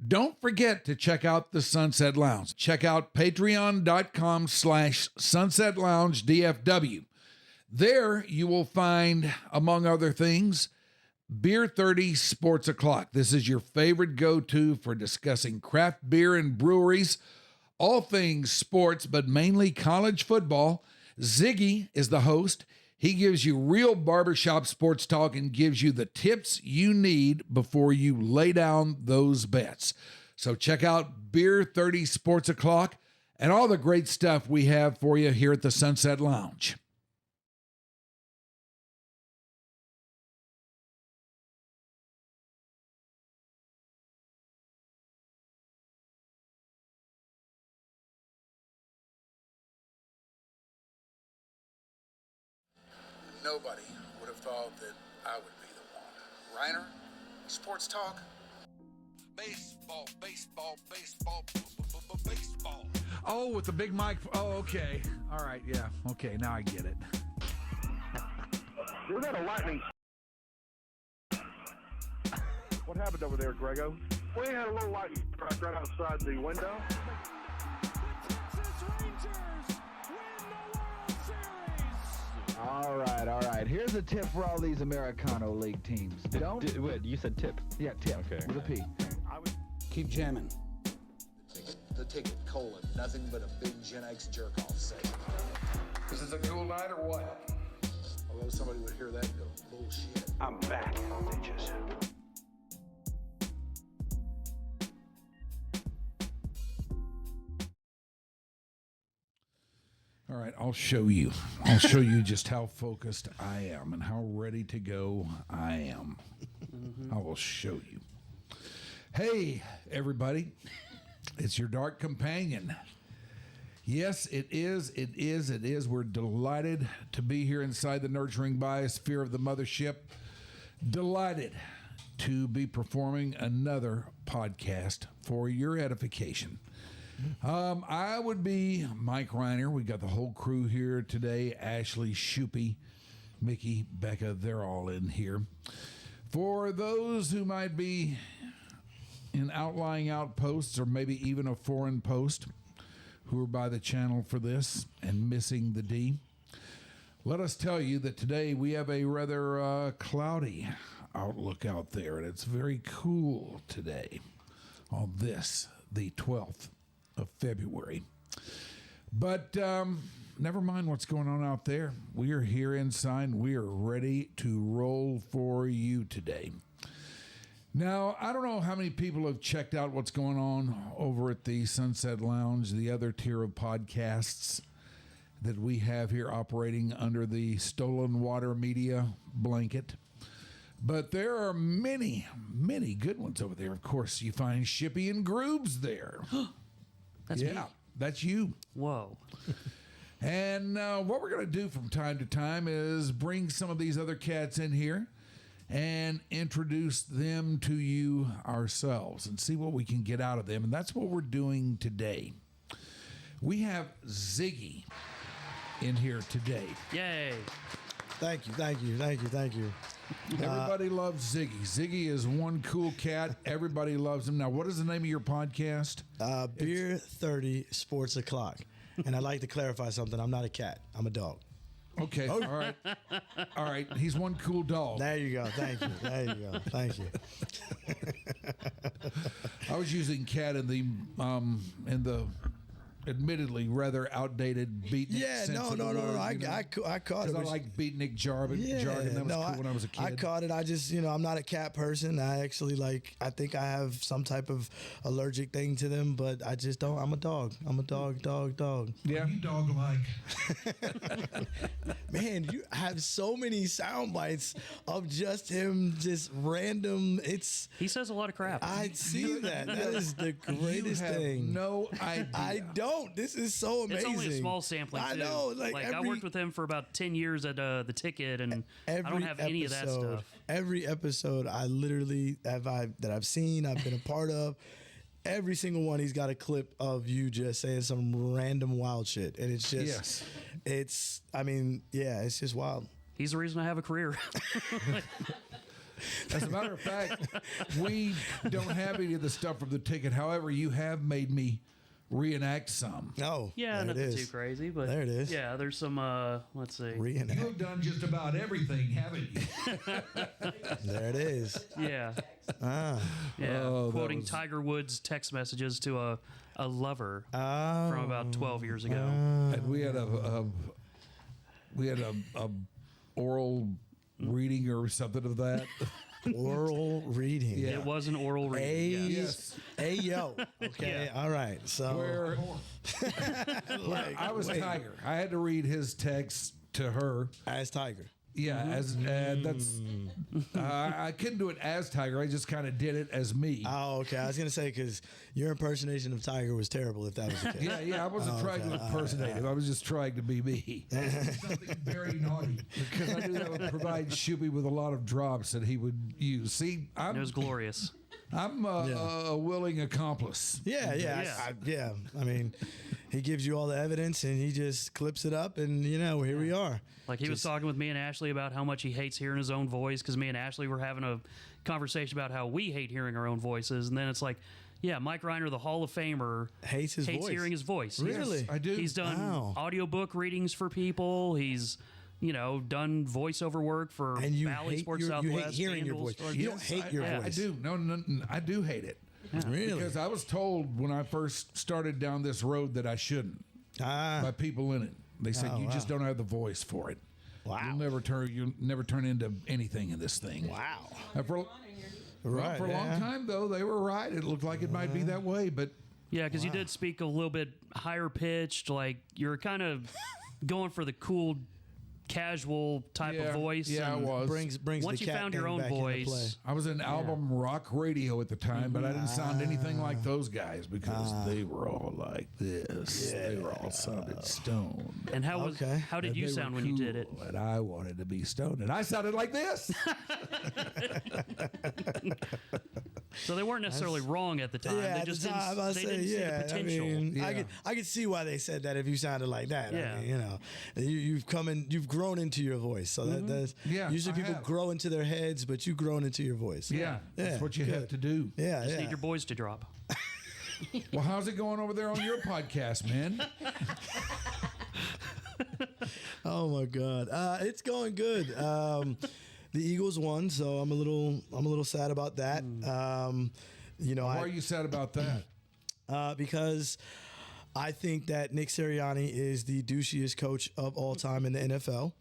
Don't forget to check out the Sunset Lounge. Check out patreon.com/Sunset Lounge DFW. There you will find, among other things, Beer 30 Sports O'Clock. This is your favorite go-to for discussing craft beer and breweries, all things sports, but mainly college football. Ziggy is the host. He gives you real barbershop sports talk and gives you the tips you need before you lay down those bets. So check out Beer 30 Sports O'Clock and all the great stuff we have for you here at the Sunset Lounge. Nobody would have thought that I would be the one. Rhyner, sports talk. Baseball, baseball, baseball, baseball. Oh, with the big mic. Oh, okay. All right, yeah. Okay, now I get it. Was that a lightning? What happened over there, Grego? We had a little lightning strike right outside the window. All right. Here's a tip for all these Americano League teams. Wait, you said tip? Yeah, tip. Okay. With a P. Keep jamming. The ticket, colon, nothing but a big Gen X jerk-off sake. This is a cool night or what? Although somebody would hear that and go, bullshit. I'm back, bitches. All right, I'll show you. I'll show you just how focused I am and how ready to go I am. I will show you. Hey, everybody. It's your dark companion. Yes, it is. We're delighted to be here inside the nurturing biosphere of the mothership. Delighted to be performing another podcast for your edification. I would be Mike Rhyner. We got the whole crew here today. Ashley, Shoopy, Mickey, Becca, they're all in here. For those who might be in outlying outposts or maybe even a foreign post who are by the channel for this and missing the D, let us tell you that today we have a rather cloudy outlook out there, and it's very cool today on this, the 12th of February. But never mind what's going on out there. We are here inside. We are ready to roll for you today. Now, I don't know how many people have checked out what's going on over at the Sunset Lounge, the other tier of podcasts that we have here operating under the Stolen Water Media blanket. But there are many, many good ones over there. Of course, you find Shippy and Grooves there. That's me. That's you. Whoa. And what we're going to do from time to time is bring some of these other cats in here and introduce them to you ourselves and see what we can get out of them. And that's what we're doing today. We have Ziggy in here today. Yay. Thank you. Everybody loves Ziggy. Ziggy is one cool cat. Everybody loves him. Now, what is the name of your podcast? Beer 30 Sports O'Clock. And I'd like to clarify something. I'm not a cat. I'm a dog. Okay. All right. All right. He's one cool dog. There you go. Thank you. Thank you. I was using cat in the admittedly rather outdated beatnik sense of the word, I caught it. I like beatnik jargon. That was cool when I was a kid. I caught it. I just, I'm not a cat person. I actually I think I have some type of allergic thing to them, but I just don't. I'm a dog. I'm a dog. Yeah. You dog-like. Man, you have so many sound bites of just him, just random. He says a lot of crap. I see that. That is the greatest thing. No idea. I don't. This is so amazing. It's only a small sampling, too. I know. I worked with him for about 10 years at the Ticket, and I don't have any of that stuff. Every episode I literally that I've seen, I've been a part of, every single one, he's got a clip of you just saying some random wild shit. And it's just, it's just wild. He's the reason I have a career. As a matter of fact, we don't have any of the stuff from the ticket. However, you have made me reenact some. Oh, Yeah, there it nothing is. too crazy, but There it is. Yeah, there's some. Let's see. Reenact. You've done just about everything, haven't you? There it is. Yeah, Ah. yeah. Oh, that Quoting was- Tiger Woods' text messages to a lover Oh. from about 12 years ago. And we had a oral reading or something of that. Oral reading. Yeah. It was an oral reading. Yes. Hey, yo. Okay. Yeah. All right. So Where like, I was wait, Tiger. I had to read his text to her. as Tiger. Yeah, as that's I couldn't do it as Tiger. I just kind of did it as me. Oh, okay. I was gonna say because your impersonation of Tiger was terrible. If that was the case. Yeah. I wasn't trying to impersonate him. I was just trying to be me. Something very naughty because I knew that would provide Shuby with a lot of drops that he would use. See, It was glorious. I'm a willing accomplice. Yeah. I mean, he gives you all the evidence and he just clips it up, and here we are. Like he was talking with me and Ashley about how much he hates hearing his own voice because me and Ashley were having a conversation about how we hate hearing our own voices, and then it's like, yeah, Mike Rhyner, the Hall of Famer, Hates his voice. hearing his voice. Really? I do. He's done Wow. audiobook readings for people. He's done voiceover work for And you Valley hate Sports you Southwest. hate hearing your voice. Scandals. You don't hate your I voice. do. No, I do hate it. Really? Because I was told when I first started down this road that I shouldn't by people in it. They said you just don't have the voice for it. Wow. You'll never turn into anything in this thing. Wow. And for Right. for a long yeah. time though, they were right. It looked like it might be that way, but Yeah, because you did speak a little bit higher pitched, like you're kind of going for the cool, casual type of voice. Yeah, I and was. Brings Once the you cat found your thing own back into play. voice, I was in album rock radio at the time, but I didn't sound anything like those guys because they were all like this. They were all sounded stoned. and how Okay. did And you they sound were when you did it? cool, and I wanted to be stoned, and I sounded like this. So they weren't necessarily wrong at the time. Yeah, they at just the time, didn't, they didn't see the potential. I mean, Yeah. I could see why they said that if you sounded like that. Yeah. I mean, you've grown into your voice. So that's Yeah, usually I people have. grow into their heads, but you've grown into your voice. Yeah, that's what you have to do. Yeah, Just yeah. need your boys to drop. Well, how's it going over there on your podcast, man? Oh my God, it's going good. The Eagles won, so I'm a little sad about that. Why are you sad about that? Because I think that Nick Sirianni is the douchiest coach of all time in the NFL.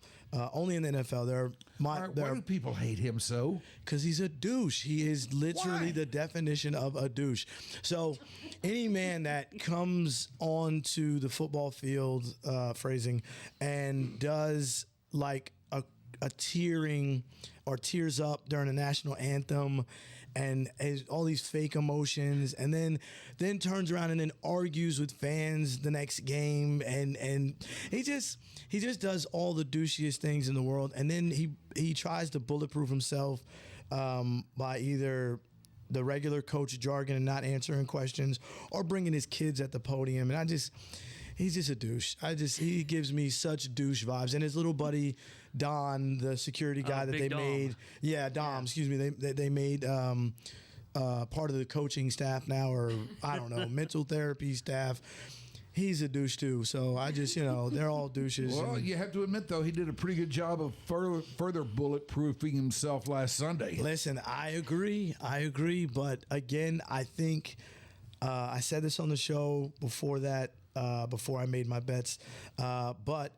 Only in the NFL. Why do people hate him so? Because he's a douche. He is literally Why? the definition of a douche. So any man that comes onto the football field, phrasing, and does like a tearing or tears up during a national anthem and has all these fake emotions and then turns around and then argues with fans the next game and he just does all the douchiest things in the world, and then he tries to bulletproof himself by either the regular coach jargon and not answering questions or bringing his kids at the podium, and he's just a douche. He gives me such douche vibes. And his little buddy Don, the security guy that Big they Dom. made, Dom, excuse me, they made part of the coaching staff now, or I don't know, mental therapy staff. He's a douche too. So I just, they're all douches. Well, and- you have to admit though, he did a pretty good job of further bulletproofing himself last Sunday. Listen, I agree, but again, I think I said this on the show before that, before I made my bets, but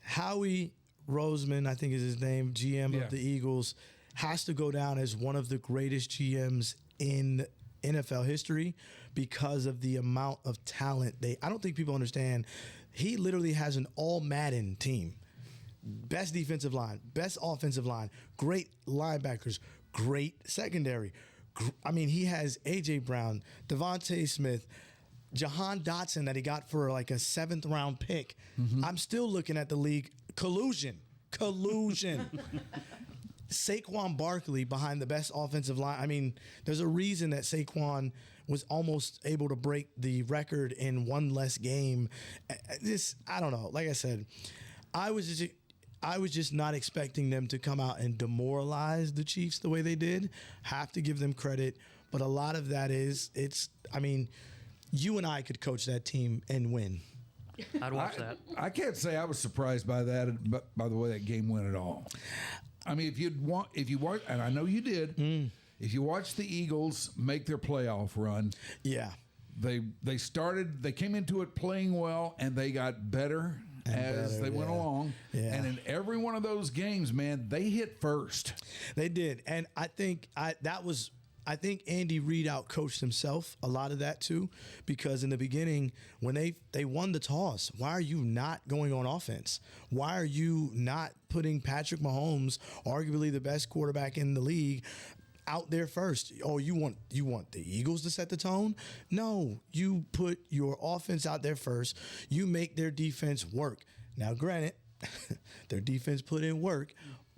Howie Roseman, I think is his name, GM Yeah. of the Eagles, has to go down as one of the greatest GMs in NFL history because of the amount of talent I don't think people understand. He literally has an all Madden team. Best defensive line, best offensive line, great linebackers, great secondary. He has A.J. Brown, Devontae Smith, Jahan Dotson that he got for like a 7th round pick. I'm still looking at the league. Collusion. Saquon Barkley behind the best offensive line. There's a reason that Saquon was almost able to break the record in one less game. I don't know. Like I said, I was just not expecting them to come out and demoralize the Chiefs the way they did. Have to give them credit. But a lot of that is, you and I could coach that team and win. I'd watch that. I can't say I was surprised by that, but by the way that game went at all. I mean, if you watch, and I know you did, if you watch the Eagles make their playoff run, Yeah. they came into it playing well, and they got better as they went along. Yeah. And in every one of those games, man, they hit first. They did. And I think Andy Reid out-coached himself a lot of that too, because in the beginning, when they won the toss, why are you not going on offense? Why are you not putting Patrick Mahomes, arguably the best quarterback in the league, out there first? Oh, you want the Eagles to set the tone? No, you put your offense out there first. You make their defense work. Now, granted, their defense put in work,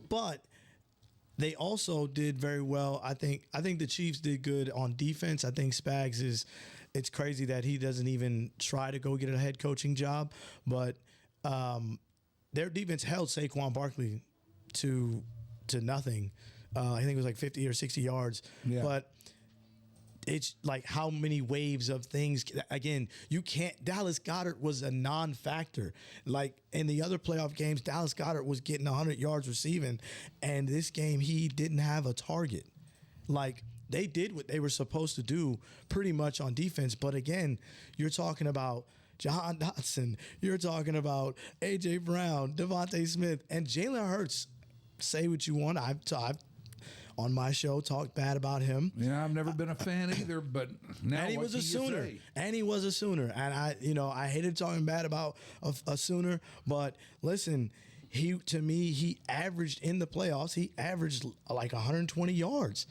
but they also did very well. I think the Chiefs did good on defense. I think Spags it's crazy that he doesn't even try to go get a head coaching job, but their defense held Saquon Barkley to nothing. I think it was like 50 or 60 yards. Yeah. But it's like how many waves of things. Again, you can't. Dallas Goedert was a non-factor. Like in the other playoff games, Dallas Goedert was getting 100 yards receiving, and this game he didn't have a target. Like they did what they were supposed to do pretty much on defense. But again, you're talking about Jahan Dotson. You're talking about A.J. Brown, Devontae Smith, and Jalen Hurts. Say what you want. I've on my show talked bad about him. Yeah, I've never been a fan either, but now And he was a Sooner. And he was a Sooner. And I hated talking bad about a Sooner. But listen, he averaged in the playoffs, he averaged like 120 yards.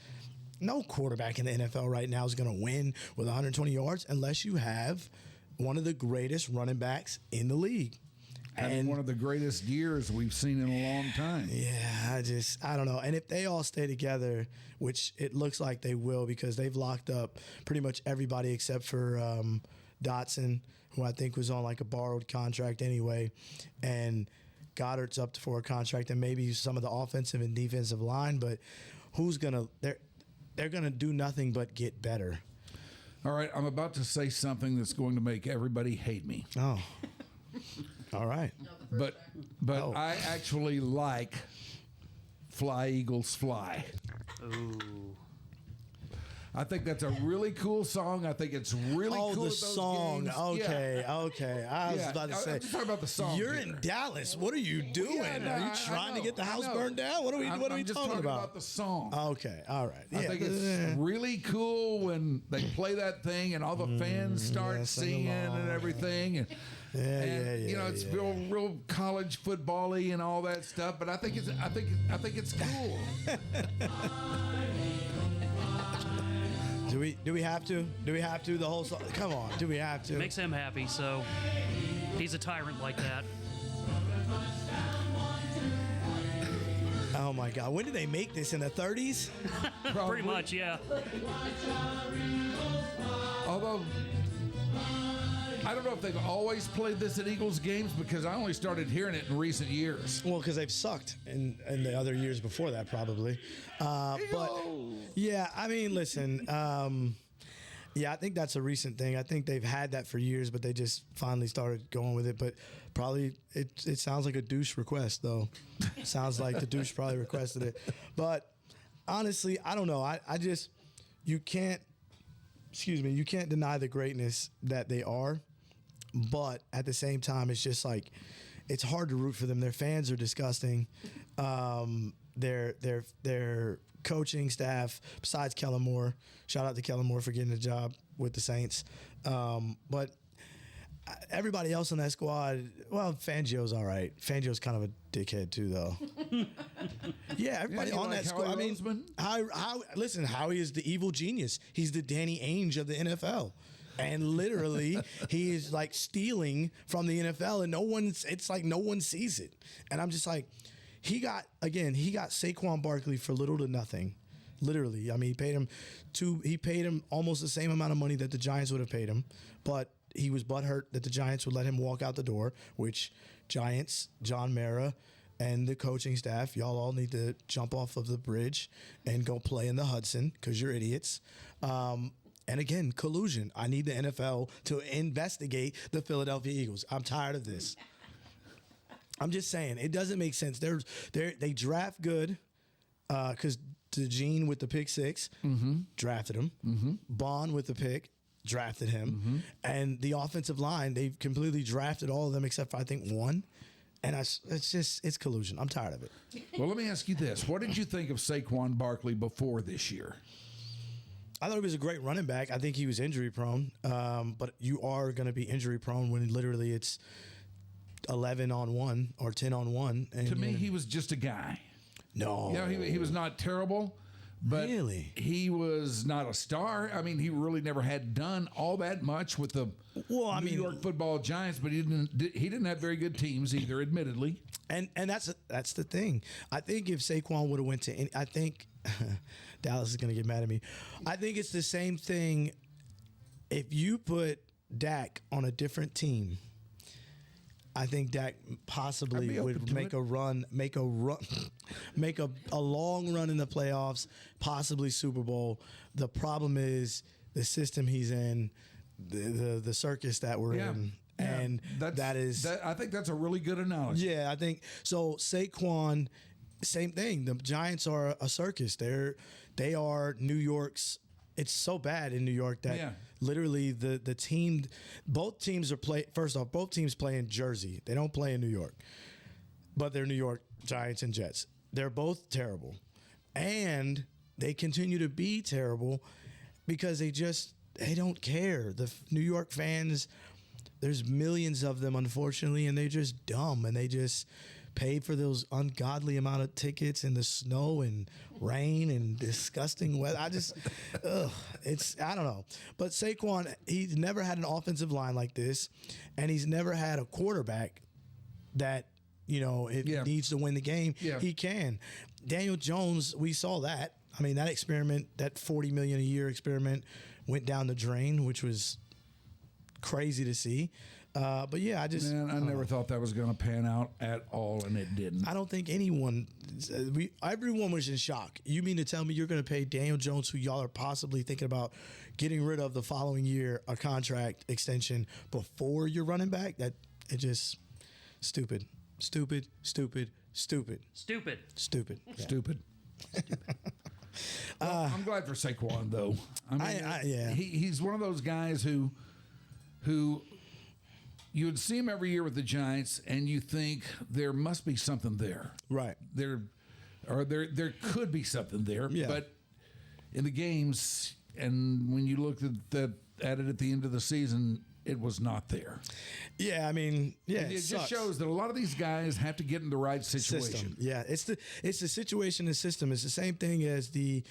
No quarterback in the NFL right now is going to win with 120 yards unless you have one of the greatest running backs in the league. Having one of the greatest years we've seen in a long time. Yeah, I don't know. And if they all stay together, which it looks like they will because they've locked up pretty much everybody except for Dotson, who I think was on like a borrowed contract anyway, and Goddard's up for a contract, and maybe some of the offensive and defensive line, but they're gonna do nothing but get better. All right, I'm about to say something that's going to make everybody hate me. Oh. All right. But I actually like Fly Eagles Fly. Ooh. I think that's a really cool song. I think it's really cool. Oh, the those song. games. Okay, Yeah. okay. I was about to say. I'm just talking about the song. You're here. in Dallas. What are you doing? Yeah, no, are you I trying to know, get the I house know. burned down? What are we I'm just talking about? the song. Okay, all right. I think it's really cool when they play that thing and all the fans start sing singing along. and everything. And, it's real college football-y and all that stuff. But I think it's cool. Do we have to? Do we have to? The whole song? Come on. Do we have to? Makes him happy, so he's a tyrant like that. Oh my God! When did they make this, in the 30s? Pretty much, yeah. Although I don't know if they've always played this at Eagles games because I only started hearing it in recent years. Well, because they've sucked in the other years before that, probably. But yeah, I mean, listen. Yeah, I think that's a recent thing. I think they've had that for years, but they just finally started going with it. But probably it sounds like a douche request, though. Sounds like the douche probably requested it. But honestly, I don't know. You can't deny the greatness that they are. But at the same time, it's just like it's hard to root for them. Their fans are disgusting. Their coaching staff, besides Kellen Moore, shout out to Kellen Moore for getting a job with the Saints. But everybody else on that squad, well, Fangio's all right. Fangio's kind of a dickhead too, though. Yeah, everybody on that squad. I mean, Howie is the evil genius. He's the Danny Ainge of the NFL. And literally, he is like stealing from the NFL, and it's like no one sees it. And I'm just like, he got Saquon Barkley for little to nothing. Literally. I mean, he paid him almost the same amount of money that the Giants would have paid him, but he was butthurt that the Giants would let him walk out the door, which Giants, John Mara, and the coaching staff, y'all all need to jump off of the bridge and go play in the Hudson because you're idiots. And again, collusion. I need the NFL to investigate the Philadelphia Eagles. I'm tired of this. I'm just saying, it doesn't make sense. They draft good because DeJean with the pick 6 drafted him. Bond with the pick drafted him. And the offensive line, they've completely drafted all of them except for, I think, one. And it's collusion. I'm tired of it. Well, let me ask you this. What did you think of Saquon Barkley before this year? I thought he was a great running back. I think he was injury prone. But you are going to be injury prone when literally it's 11 on 1 or 10 on 1. And To me, he was just a guy. No. He was not terrible, but Really? he was not a star. I mean, he really never had done all that much with the New York Football Giants, but he didn't have very good teams either, admittedly. And that's the thing. I think if Saquon would have went to I think Dallas is going to get mad at me. I think it's the same thing if you put Dak on a different team. I think Dak possibly would make a long run in the playoffs, possibly Super Bowl. The problem is the system he's in, the circus that we're in. Yeah. And I think that's a really good analogy. Yeah, I think so. Saquon, same thing. The Giants are a circus. They are New York's. It's so bad in New York that literally the team, both teams are play. First off, both teams play in Jersey. They don't play in New York, but they're New York Giants and Jets. They're both terrible, and they continue to be terrible because they don't care. The New York fans, there's millions of them, unfortunately, and they're just dumb, and they just pay for those ungodly amount of tickets in the snow and rain and disgusting weather. I don't know. But Saquon, he's never had an offensive line like this, and he's never had a quarterback that, needs to win the game. Yeah. He can. Daniel Jones, we saw that. I mean, that experiment, that $40 million a year experiment went down the drain, which was crazy to see. But yeah, I never thought that was going to pan out at all, and it didn't. I don't think everyone was in shock. You mean to tell me you're going to pay Daniel Jones, who y'all are possibly thinking about getting rid of the following year, a contract extension before you're running back? That it just stupid. Well, I'm glad for Saquon, though. I mean, he's one of those guys who you would see him every year with the Giants, and you think there must be something there. Right. There could be something there. Yeah. But in the games, and when you looked at it at the end of the season, it was not there. Yeah, I mean, it just shows that a lot of these guys have to get in the right situation. System. Yeah, it's the situation and system. It's the same thing as the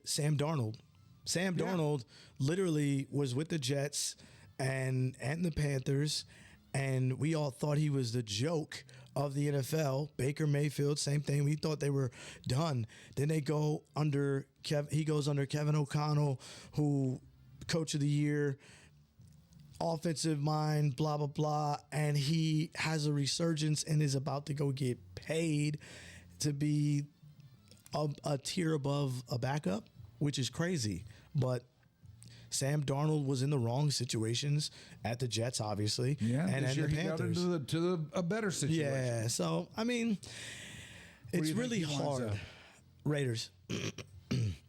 Sam Darnold. Sam Darnold literally was with the Jets and the Panthers, and we all thought he was the joke of the NFL. Baker Mayfield, same thing. We thought they were done. Then they go under he goes under Kevin O'Connell, who coach of the year, offensive mind, blah blah blah, and he has a resurgence and is about to go get paid to be a tier above a backup, which is crazy. But Sam Darnold was in the wrong situations at the Jets, obviously, and this year the Panthers. He got into a better situation. Yeah, so I mean, it's really hard. Raiders.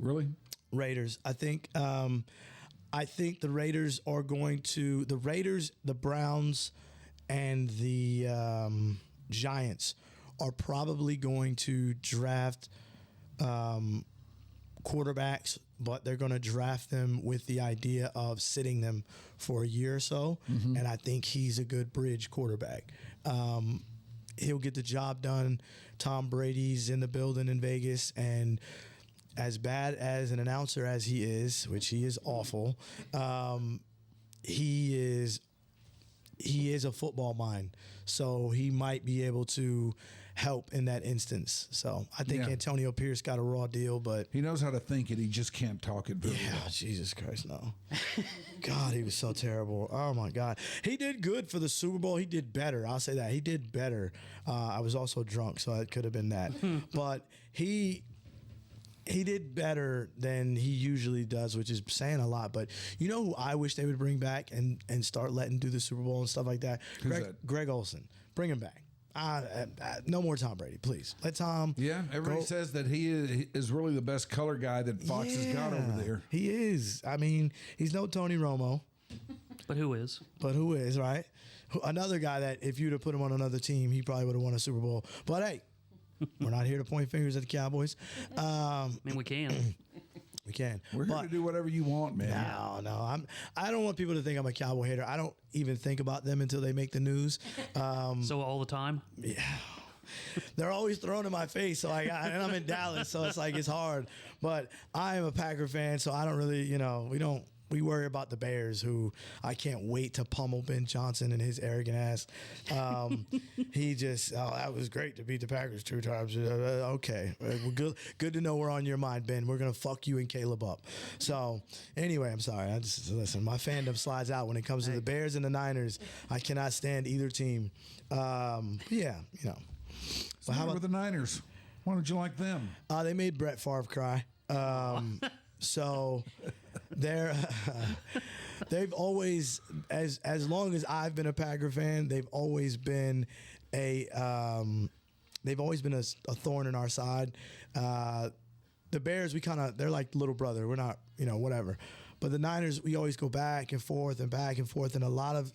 Really? Raiders. I think the Raiders are going to the Browns, and the Giants are probably going to draft quarterbacks, but they're going to draft them with the idea of sitting them for a year or so. Mm-hmm. And I think he's a good bridge quarterback. He'll get the job done. Tom Brady's in the building in Vegas, and as bad as an announcer as he is, which he is awful, he is a football mind. So he might be able to help in that instance. So I think Yeah. Antonio Pierce got a raw deal, but He knows how to think it. He just can't talk it very yeah, well. Jesus Christ, no. God, he was so terrible. Oh my God, he did good for the Super Bowl. He did better. I'll say that he did better. I was also drunk, so it could have been that. But he did better than he usually does, which is saying a lot. But you know who I wish they would bring back and start letting do the Super Bowl and stuff like that? Who's that? Greg Olson. Bring him back. No more Tom Brady, please. Let Tom. Yeah, everybody go. says that he is really the best color guy that Fox has got over there. He is. I mean, he's no Tony Romo, But who is? but who is, right? Another guy that if you'd have put him on another team, he probably would have won a Super Bowl. But hey, we're not here to point fingers at the Cowboys. I mean, we can. We can. We're here to do whatever you want, man. No. I don't want people to think I'm a Cowboy hater. I don't even think about them until they make the news. So all the time. Yeah. They're always thrown in my face, and I'm in Dallas, so it's like it's hard. But I am a Packer fan, so I don't really, we worry about the Bears, who I can't wait to pummel Ben Johnson and his arrogant ass. That was great to beat the Packers 2 times. Okay, well, good to know we're on your mind, Ben. We're gonna fuck you and Caleb up. So anyway, I'm sorry. Listen. My fandom slides out when it comes to the Bears and the Niners. I cannot stand either team. Yeah. But how about the Niners? Why don't you like them? They made Brett Favre cry. So they've always, as long as I've been a Packer fan, they've always been a thorn in our side. The Bears, they're like little brother. We're not, whatever. But the Niners, we always go back and forth, and a lot of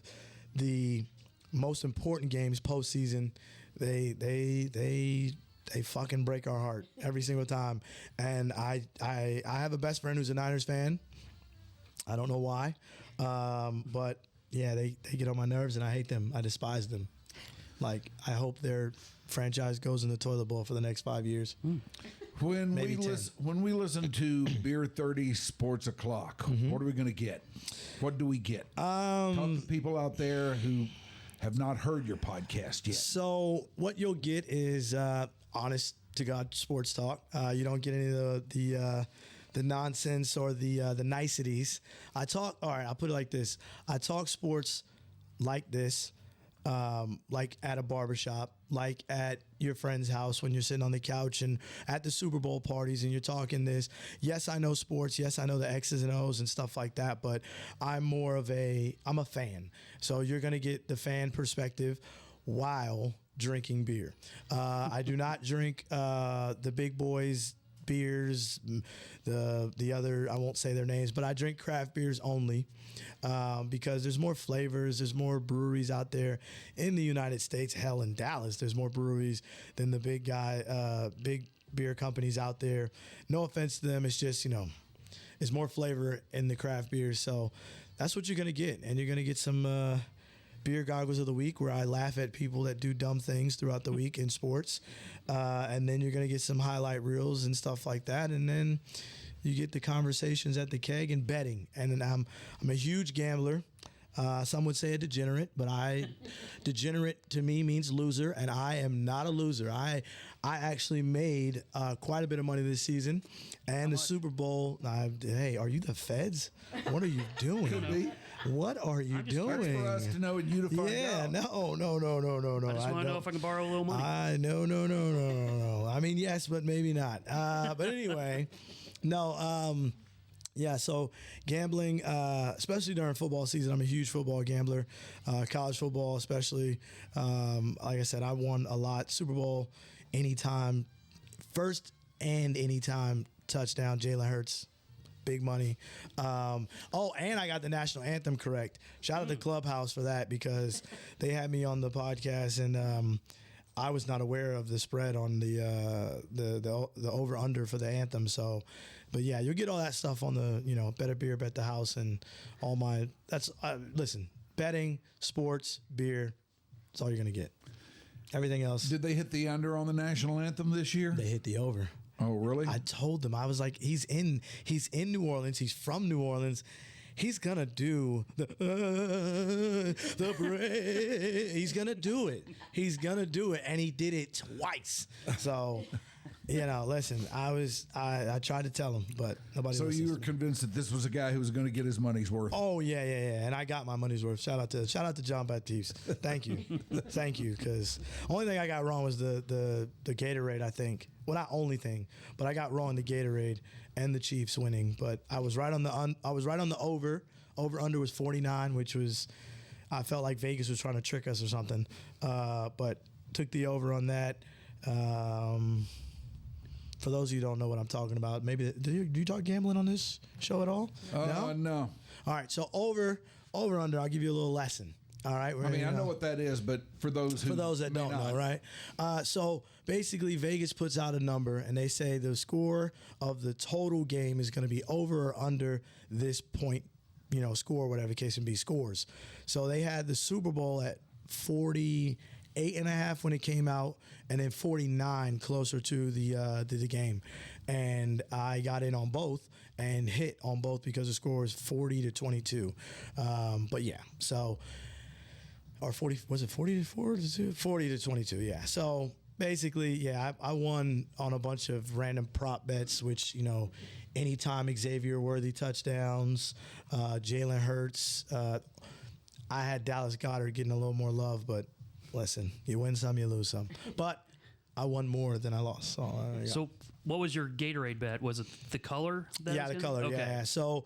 the most important games postseason, they fucking break our heart every single time. And I have a best friend who's a Niners fan. I don't know why. But yeah, they get on my nerves and I hate them. I despise them. Like, I hope their franchise goes in the toilet bowl for the next 5 years. When Maybe we listen to Beer 30 Sports O'Clock, what are we going to get? What do we get? Talk to people out there who have not heard your podcast yet. So what you'll get is honest to God sports talk. You don't get any of the nonsense or the niceties. All right, I'll put it like this. I talk sports like this, like at a barbershop, like at your friend's house when you're sitting on the couch, and at the Super Bowl parties and you're talking this. Yes, I know sports. Yes, I know the X's and O's and stuff like that, but I'm a fan. So you're going to get the fan perspective while drinking beer. I do not drink the big boys beers, the other, I won't say their names, but I drink craft beers only because there's more flavors, there's more breweries out there in the United States. Hell, in Dallas, there's more breweries than the big beer companies out there. No offense to them, it's just, there's more flavor in the craft beers. So that's what you're going to get. And you're going to get some beer goggles of the week, where I laugh at people that do dumb things throughout the week in sports. And then you're going to get some highlight reels and stuff like that. And then you get the conversations at the keg and betting. And then I'm a huge gambler. Some would say a degenerate, but degenerate to me means loser, and I am not a loser. I actually made quite a bit of money this season, and the Super Bowl. Hey, are you the feds? What are you doing? Could be. What are you doing? That's for us to know and you to find out. Yeah, no. I just want to know if I can borrow a little money. No. I mean, yes, but maybe not. But anyway, no. Yeah, so gambling, especially during football season, I'm a huge football gambler. College football, especially. Like I said, I won a lot. Super Bowl, anytime, first and anytime touchdown, Jalen Hurts. Big money. And I got the national anthem correct. Shout out to Clubhouse for that, because they had me on the podcast, and I was not aware of the spread on the over under for the anthem. So, but yeah, you'll get all that stuff on the Better Beer, Bet the House, and all my. Listen, betting, sports, beer. That's all you're gonna get. Everything else. Did they hit the under on the national anthem this year? They hit the over. Oh, really? I told them, I was like, he's in New Orleans. He's from New Orleans. he's gonna do the he's gonna do it. He's gonna do it, and he did it twice. So, listen, I tried to tell him, but nobody. So listens you were to me. convinced that this was a guy who was going to get his money's worth. Oh yeah, and I got my money's worth. Shout out to John Baptiste. Thank you, because only thing I got wrong was the Gatorade. I think, well, not only thing, but I got wrong the Gatorade and the Chiefs winning. But I was right on the over. Over under was 49, which was, I felt like Vegas was trying to trick us or something. But took the over on that. For those of you who don't know what I'm talking about, maybe do you talk gambling on this show at all? No. All right, so over under. I'll give you a little lesson. All right, I know what that is, but for those that don't know, right? So basically, Vegas puts out a number, and they say the score of the total game is going to be over or under this point, score, whatever the case may be, scores. So they had the Super Bowl at 48.5 when it came out, and then 49 closer to the game. And I got in on both and hit on both because the score was 40-22. But yeah, so. Or 40, was it 40-4? 40-22, yeah. So basically, yeah, I won on a bunch of random prop bets, which, anytime Xavier Worthy touchdowns, Jalen Hurts. I had Dallas Goedert getting a little more love, but listen, you win some, you lose some. But I won more than I lost. So what was your Gatorade bet? Was it the color? Yeah, the color, okay. yeah. So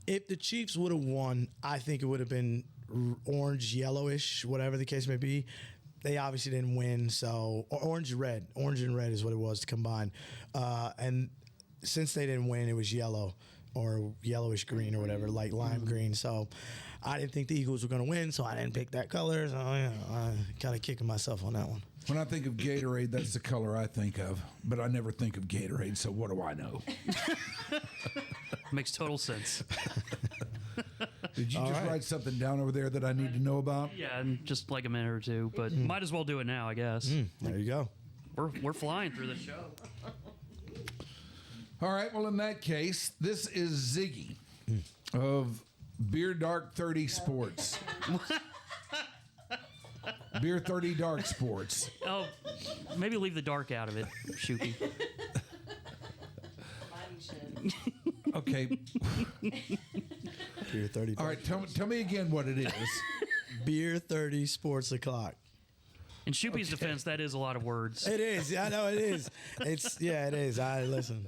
if the Chiefs would have won, I think it would have been orange, yellowish, whatever the case may be. They obviously didn't win, so orange and red is what it was combined. And since they didn't win, it was yellow or yellowish green or whatever, like lime green. So I didn't think the Eagles were going to win, so I didn't pick that color. So I kind of kicking myself on that one. When I think of Gatorade, that's the color I think of, but I never think of Gatorade. So what do I know? Makes total sense. Did you just write something down over there that I need to know about? Yeah, in just like a minute or two, but might as well do it now, I guess. There you go. We're flying through the show. All right, well, in that case, this is Ziggy of Beer Dark 30 Sports. Beer 30 Dark Sports. Oh, maybe leave the dark out of it, Shoopy. Okay. Beer 30. All right, tell me again what it is. Beer 30 Sports O'Clock. In Shoopy's defense, that is a lot of words. It is. I know it is. It is. I listen.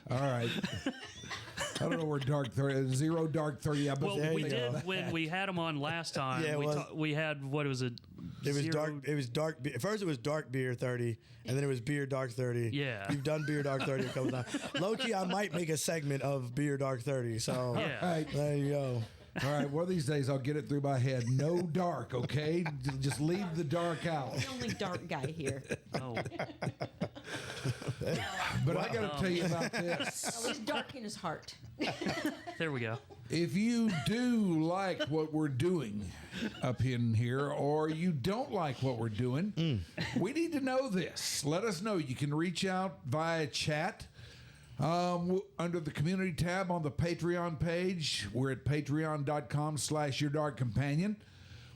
All right. I don't know where Dark 30, Zero Dark 30. Well, we did when we had him on last time. Yeah, we had, what was it? It was dark. It was dark. First, it was dark beer 30, and then it was beer dark 30. Yeah. You've done beer dark 30 a couple times. Low key, I might make a segment of beer dark 30. So Yeah. there you go. All right, one of these days I'll get it through my head. No dark, okay? Just leave the dark out. The only dark guy here. Oh, But I got to tell you about this. Oh, he's dark in his heart. there we go. If you do like what we're doing up in here, or you don't like what we're doing, we need to know this. Let us know. You can reach out via chat under the community tab on the Patreon page. We're at patreon.com/YourDarkCompanion.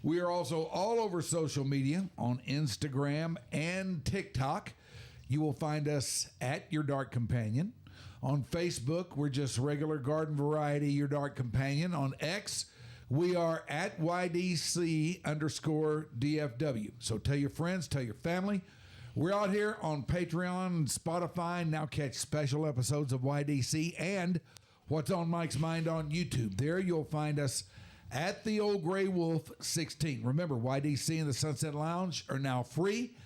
We are also all over social media on Instagram and TikTok. You will find us at Your Dark Companion. On Facebook, we're just regular garden variety Your Dark Companion. On X, we are at YDC_DFW. So tell your friends, tell your family. We're out here on Patreon and Spotify. Now catch special episodes of YDC and What's on Mike's Mind on YouTube. There you'll find us at the Old Gray Wolf 16. Remember, YDC and the Sunset Lounge are now free.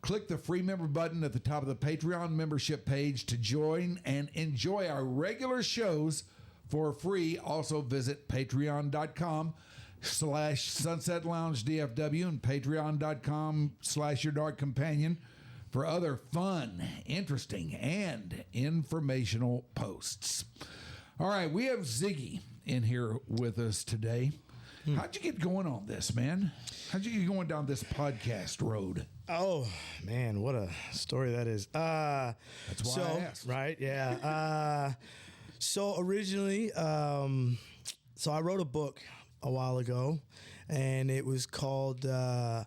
Click the free member button at the top of the Patreon membership page to join and enjoy our regular shows for free. Also visit patreon.com/Sunset Lounge DFW and patreon.com/Your Dark Companion for other fun, interesting, and informational posts. All right, we have Ziggy in here with us today. How'd you get going on this, man? How'd you get going down this podcast road? Oh man, what a story that is. That's why I asked. Right? Yeah. So originally, So I wrote a book a while ago, and it was called The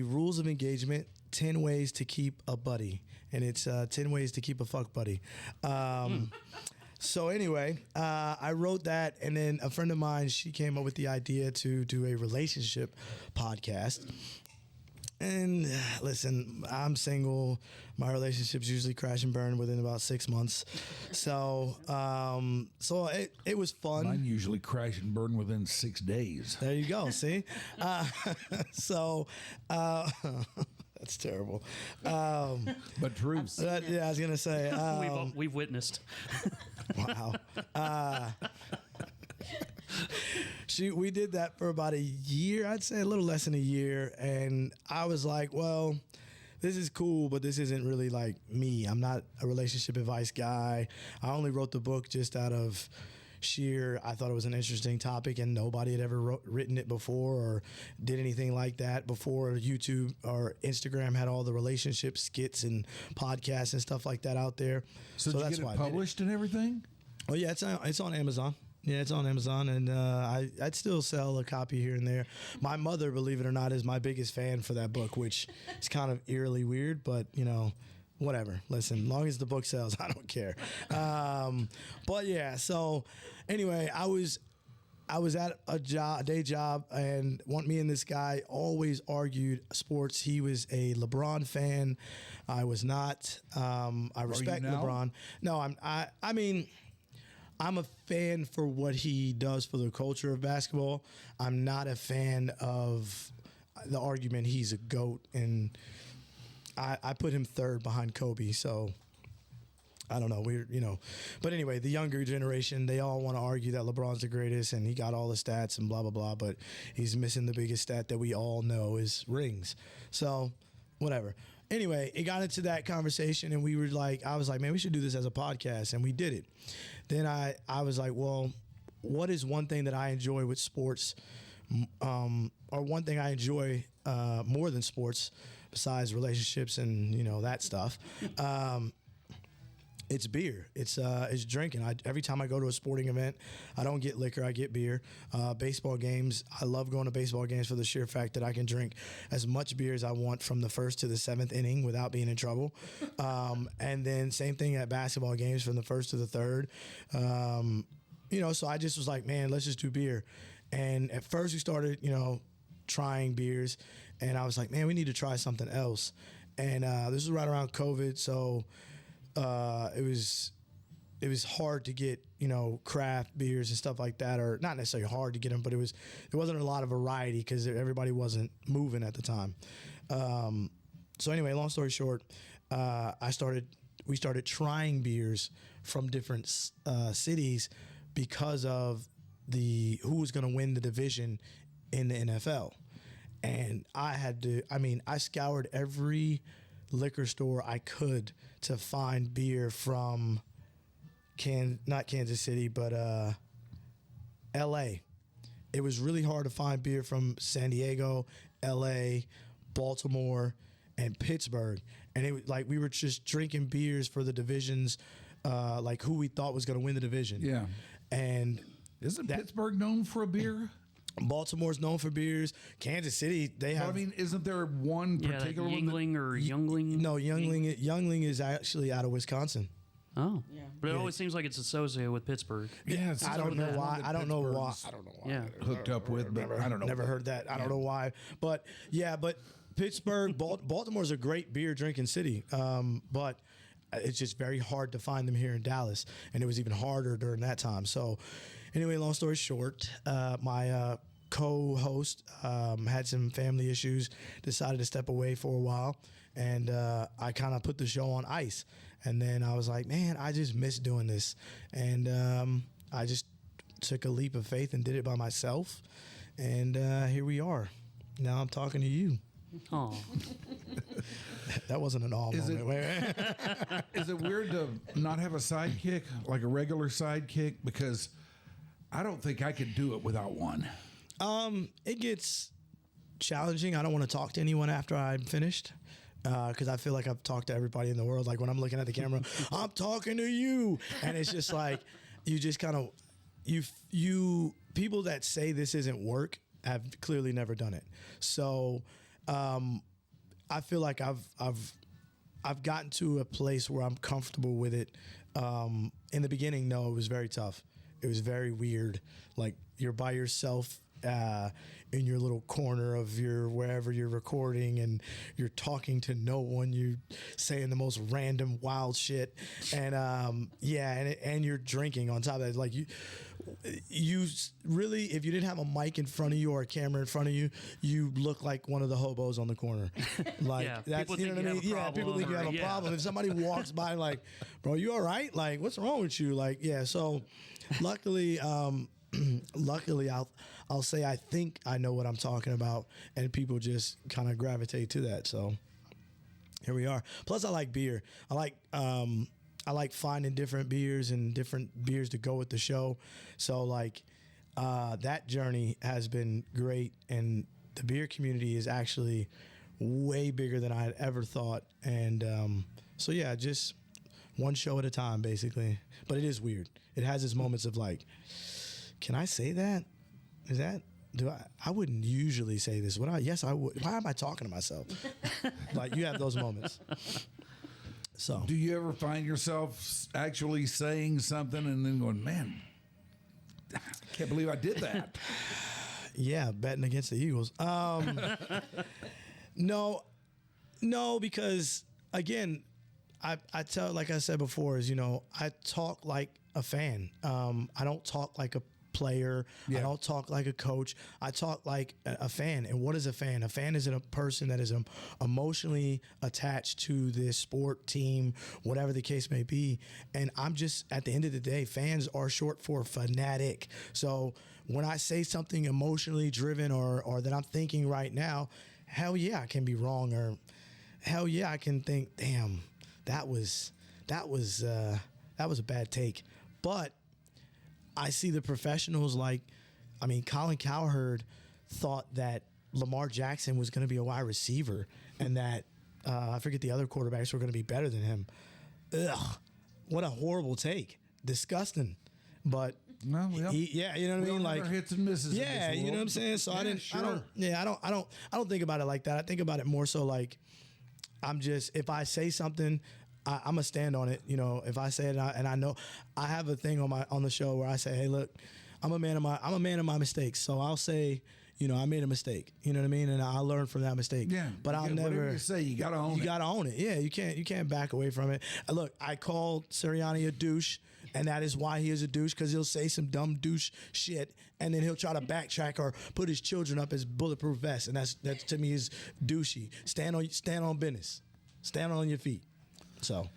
Rules of Engagement, 10 Ways to Keep a Buddy. And it's 10 Ways to Keep a Fuck Buddy. So anyway, I wrote that, and then a friend of mine, she came up with the idea to do a relationship podcast. And listen, I'm single. My relationships usually crash and burn within about 6 months. So, it was fun. Mine usually crash and burn within 6 days. There you go. See, that's terrible. But true. Yeah, I was gonna say. We've witnessed. Wow. We did that for about a year, I'd say a little less than a year. And I was like, well, this is cool, but this isn't really like me. I'm not a relationship advice guy. I only wrote the book just out of I thought it was an interesting topic, and nobody had ever written it before or did anything like that before. YouTube or Instagram had all the relationship skits and podcasts and stuff like that out there. So did you get it published and everything? Oh yeah, it's on Amazon. Yeah, it's on Amazon, and I'd still sell a copy here and there. My mother, believe it or not, is my biggest fan for that book, which is kind of eerily weird, but whatever. Listen, as long as the book sells, I don't care. But yeah, so anyway, I was at a day job, and me and this guy always argued sports. He was a LeBron fan. I was not. I respect LeBron. No, I mean, I'm a fan for what he does for the culture of basketball. I'm not a fan of the argument he's a GOAT, and I put him third behind Kobe, so I don't know. But anyway, the younger generation, they all want to argue that LeBron's the greatest and he got all the stats and blah, blah, blah, but he's missing the biggest stat that we all know is rings. So whatever. Anyway, it got into that conversation, and I was like, man, we should do this as a podcast, and we did it. Then I was like, well, what is one thing that I enjoy with sports, or one thing I enjoy more than sports besides relationships and, that stuff? It's beer. It's drinking. Every time I go to a sporting event, I don't get liquor. I get beer. Baseball games. I love going to baseball games for the sheer fact that I can drink as much beer as I want from the first to the seventh inning without being in trouble. And then same thing at basketball games from the first to the third. So I just was like, man, let's just do beer. And at first we started, trying beers, and I was like, man, we need to try something else. And this was right around COVID, so it was hard to get, craft beers and stuff like that, or not necessarily hard to get them, but there wasn't a lot of variety because everybody wasn't moving at the time. So anyway, long story short, we started trying beers from different cities because of who was going to win the division in the NFL. And I scoured every liquor store I could to find beer from not Kansas City, but LA. It was really hard to find beer from San Diego, LA, Baltimore, and Pittsburgh. And it was like we were just drinking beers for the divisions, like who we thought was going to win the division. Yeah. And isn't Pittsburgh known for a beer? Baltimore's known for beers. Kansas City, they have. I mean, isn't there one particular like Yuengling or Youngling? No, Youngling is actually out of Wisconsin. Oh, yeah. But it always seems like it's associated with Pittsburgh. Yeah, I don't know why. I don't know why. Yeah, hooked up with, but I don't know. Never heard that. I don't know why. But yeah, Pittsburgh, Baltimore's a great beer drinking city. But it's just very hard to find them here in Dallas, and it was even harder during that time. So. Anyway, long story short, my co-host had some family issues, decided to step away for a while, and I kind of put the show on ice. And then I was like, man, I just miss doing this. And I just took a leap of faith and did it by myself. And here we are. Now I'm talking to you. Oh. That wasn't an awe moment. Is it weird to not have a sidekick, like a regular sidekick? Because I don't think I could do it without one. It gets challenging. I don't want to talk to anyone after I'm finished because I feel like I've talked to everybody in the world. Like when I'm looking at the camera, I'm talking to you. And it's just like you just kind of you people that say this isn't work have clearly never done it. So I feel like I've gotten to a place where I'm comfortable with it. In the beginning, no, it was very tough. It was very weird. Like you're by yourself in your little corner of your wherever you're recording, and you're talking to no one. You're saying the most random wild shit, and and you're drinking on top of that. Like you really, if you didn't have a mic in front of you or a camera in front of you, you look like one of the hobos on the corner. Like Yeah, that's, people you know think what I you mean? have a Yeah, people think you have a problem, or- problem. If somebody walks by like, bro, you all right? Like, what's wrong with you? Like, yeah. So, luckily, I'll say I think I know what I'm talking about, and people just kind of gravitate to that. So, here we are. Plus, I like beer. I like finding different beers and different beers to go with the show. So like that journey has been great, and the beer community is actually way bigger than I had ever thought. And so yeah, just one show at a time basically. But it is weird. It has its moments of like, can I say that? Is that? I wouldn't usually say this. Would I? Yes, I would. Why am I talking to myself? Like you have those moments. So, Do you ever find yourself actually saying something and then going, man, I can't believe I did that? yeah, betting against the Eagles. No, because again, I tell, like I said before, is, I talk like a fan. I don't talk like a player. Yeah. I don't talk like a coach. I talk like a fan. And what is a fan? A fan is a person that is emotionally attached to this sport, team, whatever the case may be. And I'm just, at the end of the day, fans are short for fanatic. So when I say something emotionally driven or that I'm thinking right now, hell yeah, I can be wrong, or hell yeah, I can think, damn, that was a bad take. But I see the professionals Colin Cowherd thought that Lamar Jackson was going to be a wide receiver, and that I forget the other quarterbacks were going to be better than him. Ugh, what a horrible take, disgusting. But Well, yeah, you know what I mean. Like hits and misses. in yeah, this you know world. what I'm saying. So Yeah, I don't think about it like that. I think about it more so like if I say something, I'm gonna stand on it. If I say it and I know, I have a thing on the show where I say, hey, look, I'm a man of my mistakes. So I'll say, I made a mistake. You know what I mean? And I'll learn from that mistake. Yeah, but I'll whatever never you say. You gotta own it. You gotta own it. Yeah, you can't back away from it. Look, I called Sirianni a douche, and that is why he is a douche, because he'll say some dumb douche shit, and then he'll try to backtrack or put his children up as bulletproof vests, and that to me is douchey. Stand on business. Stand on your feet. So.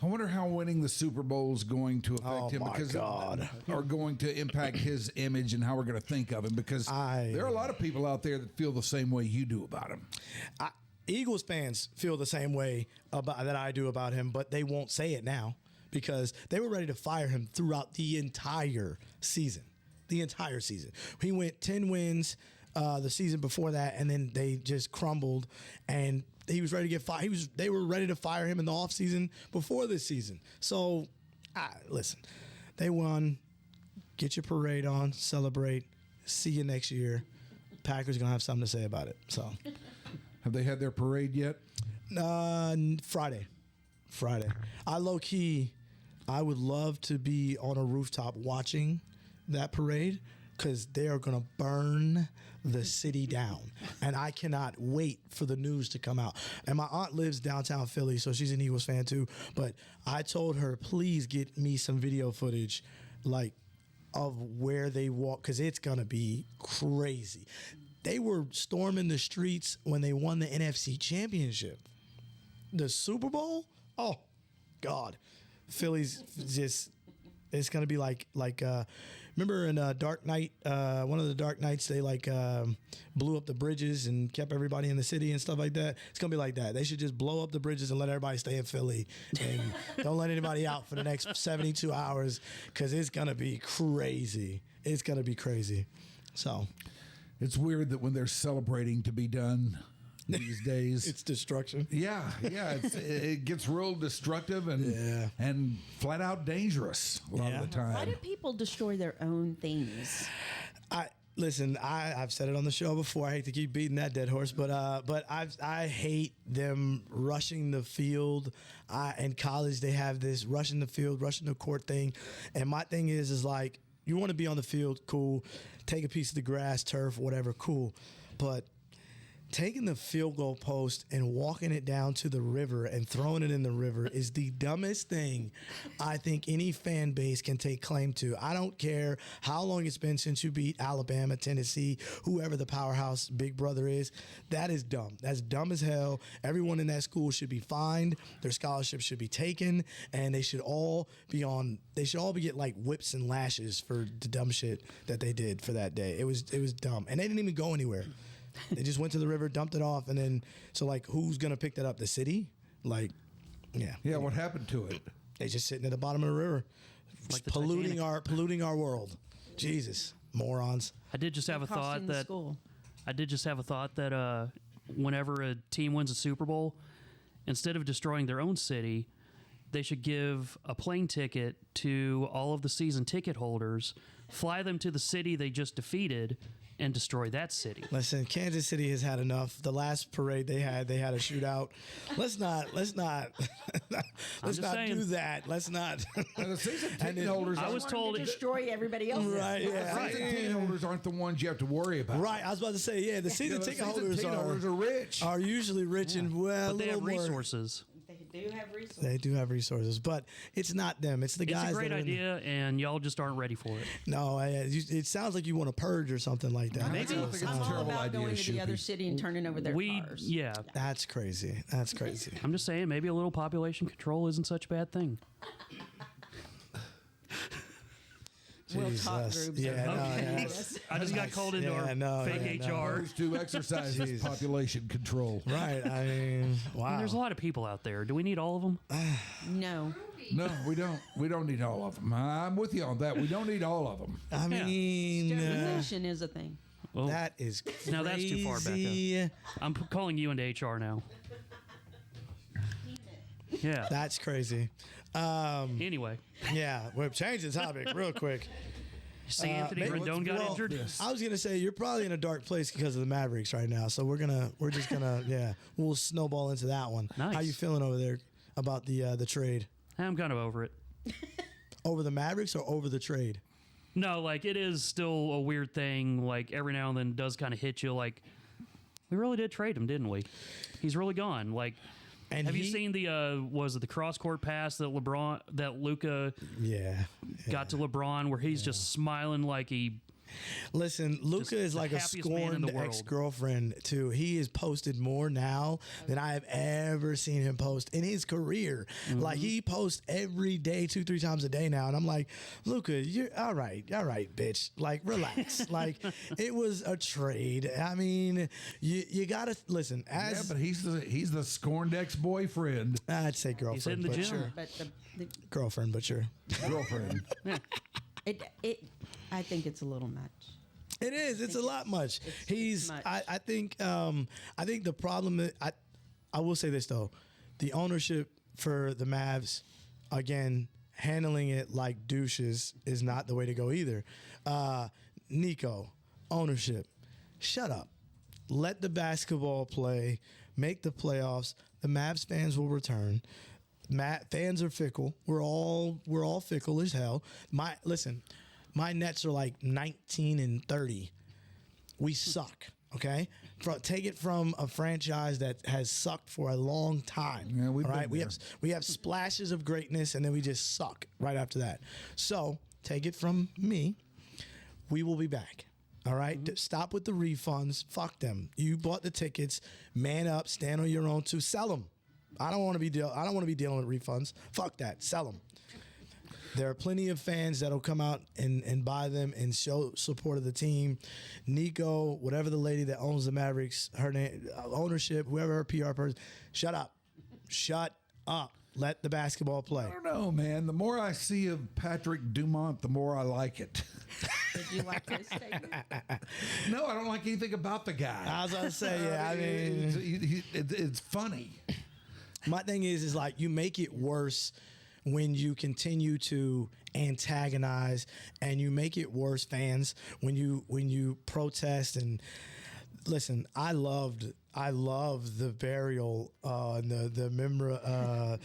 I wonder how winning the Super Bowl is going to affect him, my God. Are going to impact his image and how we're going to think of him, because there are a lot of people out there that feel the same way you do about him. Eagles fans feel the same way that I do about him, but they won't say it now because they were ready to fire him throughout the entire season. The entire season. He went 10 wins the season before that, and then they just crumbled, and he was ready to get fired. They were ready to fire him in the offseason before this season. So, listen, they won. Get your parade on. Celebrate. See you next year. Packers going to have something to say about it. So, Have they had their parade yet? Friday. I I would love to be on a rooftop watching that parade, because they are going to burn the city down. And I cannot wait for the news to come out. And my aunt lives downtown Philly, so she's an Eagles fan too. But I told her, please get me some video footage, of where they walk, because it's going to be crazy. They were storming the streets when they won the NFC Championship. The Super Bowl? Oh, God. Philly's just, it's going to be like remember in Dark Knight, one of the Dark Knights, they blew up the bridges and kept everybody in the city and stuff like that. It's going to be like that. They should just blow up the bridges and let everybody stay in Philly and don't let anybody out for the next 72 hours, because it's going to be crazy. It's going to be crazy. So It's weird that when they're celebrating to be done these days. It's destruction. Yeah, it gets real destructive and flat out dangerous a lot of the time. Why do people destroy their own things? I've said it on the show before. I hate to keep beating that dead horse, but I hate them rushing the field. In college, they have this rushing the field, rushing the court thing, and my thing is like, you want to be on the field, cool. Take a piece of the grass, turf, whatever, cool, but taking the field goal post and walking it down to the river and throwing it in the river is the dumbest thing I think any fan base can take claim to. I don't care how long it's been since you beat Alabama, Tennessee, whoever the powerhouse big brother is. That is dumb. That's dumb as hell. Everyone in that school should be fined. Their scholarships should be taken, and they should all be get like whips and lashes for the dumb shit that they did for that day. It was dumb, and they didn't even go anywhere. They just went to the river, dumped it off, and then who's gonna pick that up? The city? Yeah. What happened to it? They just sitting at the bottom of the river, Like the polluting Titanic. our world. Jesus, morons. I did just have a thought that whenever a team wins a Super Bowl, instead of destroying their own city, they should give a plane ticket to all of the season ticket holders, fly them to the city they just defeated, and destroy that city. Listen, Kansas City has had enough. The last parade they had a shootout. Let's not saying. do that. Let's not. The season ticket holders. I was told to destroy everybody else. Right, yeah. The season ticket holders aren't the ones you have to worry about. Right, I was about to say, the season The ticket season holders ticket holders are rich. are usually rich and but a they little have more. resources. They do have resources. They do have resources, but it's not them. It's the guys. It's a great that are in the- idea, and y'all just aren't ready for it. No, it sounds like you want to purge or something like that. Maybe. I don't think it's I'm a all terrible about idea, going to the other Shoopy. city and turning over their cars. That's crazy. That's crazy. I'm just saying, maybe a little population control isn't such a bad thing. We'll talk Jesus. groups. Yeah, no, Okay. yes. I just got called into our fake HR. Those two exercises, population control. Right. I mean, wow. There's a lot of people out there. Do we need all of them? No. No, we don't. We don't need all of them. I'm with you on that. We don't need all of them. I mean, Sterilization is a thing. Well, that is crazy. now that's too far, Becca. I'm calling you into HR now. Yeah. That's crazy. Anyway, Yeah, we'll change the topic real quick. see, Anthony maybe- Rendon got well, injured. I was gonna say you're probably in a dark place because of the Mavericks right now, so we're just gonna we'll snowball into that one. Nice. How you feeling over there about the trade? I'm kind of over it. Over the Mavericks or over the trade? No, like it is still a weird thing. Like every now and then it does kind of hit you. Like we really did trade him, didn't we? He's really gone. Like, And have you seen the was it the cross court pass that Luka got to LeBron, where he's just smiling like he. Listen, Luka is the like a happiest man in scorned the world. ex-girlfriend too. He has posted more now than I have ever seen him post in his career. Like he posts every day, 2-3 times a day now, and I'm like, Luka, you're all right, bitch. Like, relax. Like, it was a trade. I mean, you gotta listen. As But he's the scorned ex-boyfriend, I'd say girlfriend, hitting the but gym. sure, But the girlfriend, but sure. girlfriend. I think it's a little much. It is. It's a lot much. It's much. I think the problem is, I will say this though, the ownership for the Mavs, again, handling it like douches is not the way to go either. Nico, ownership, shut up. Let the basketball play. Make the playoffs. The Mavs fans will return. Fans are fickle. We're all fickle as hell. My Nets are like 19-30. We suck. Okay, take it from a franchise that has sucked for a long time. Yeah, we've all right. been there. We have splashes of greatness, and then we just suck right after that. So take it from me. We will be back. All right. Stop with the refunds. Fuck them. You bought the tickets. Man up. Stand on your own. Sell them. I don't want to be dealing with refunds. Fuck that. Sell them. There are plenty of fans that'll come out and buy them and show support of the team. Nico, whatever the lady that owns the Mavericks, her name, ownership, whoever her PR person, shut up. Shut up. Let the basketball play. I don't know, man. The more I see of Patrick Dumont, the more I like it. Did you like this statement? No, I don't like anything about the guy. I was gonna say, yeah. I mean, it's funny. my thing is like you make it worse when you continue to antagonize, and you make it worse, fans, when you protest. And listen, I loved the burial and the member.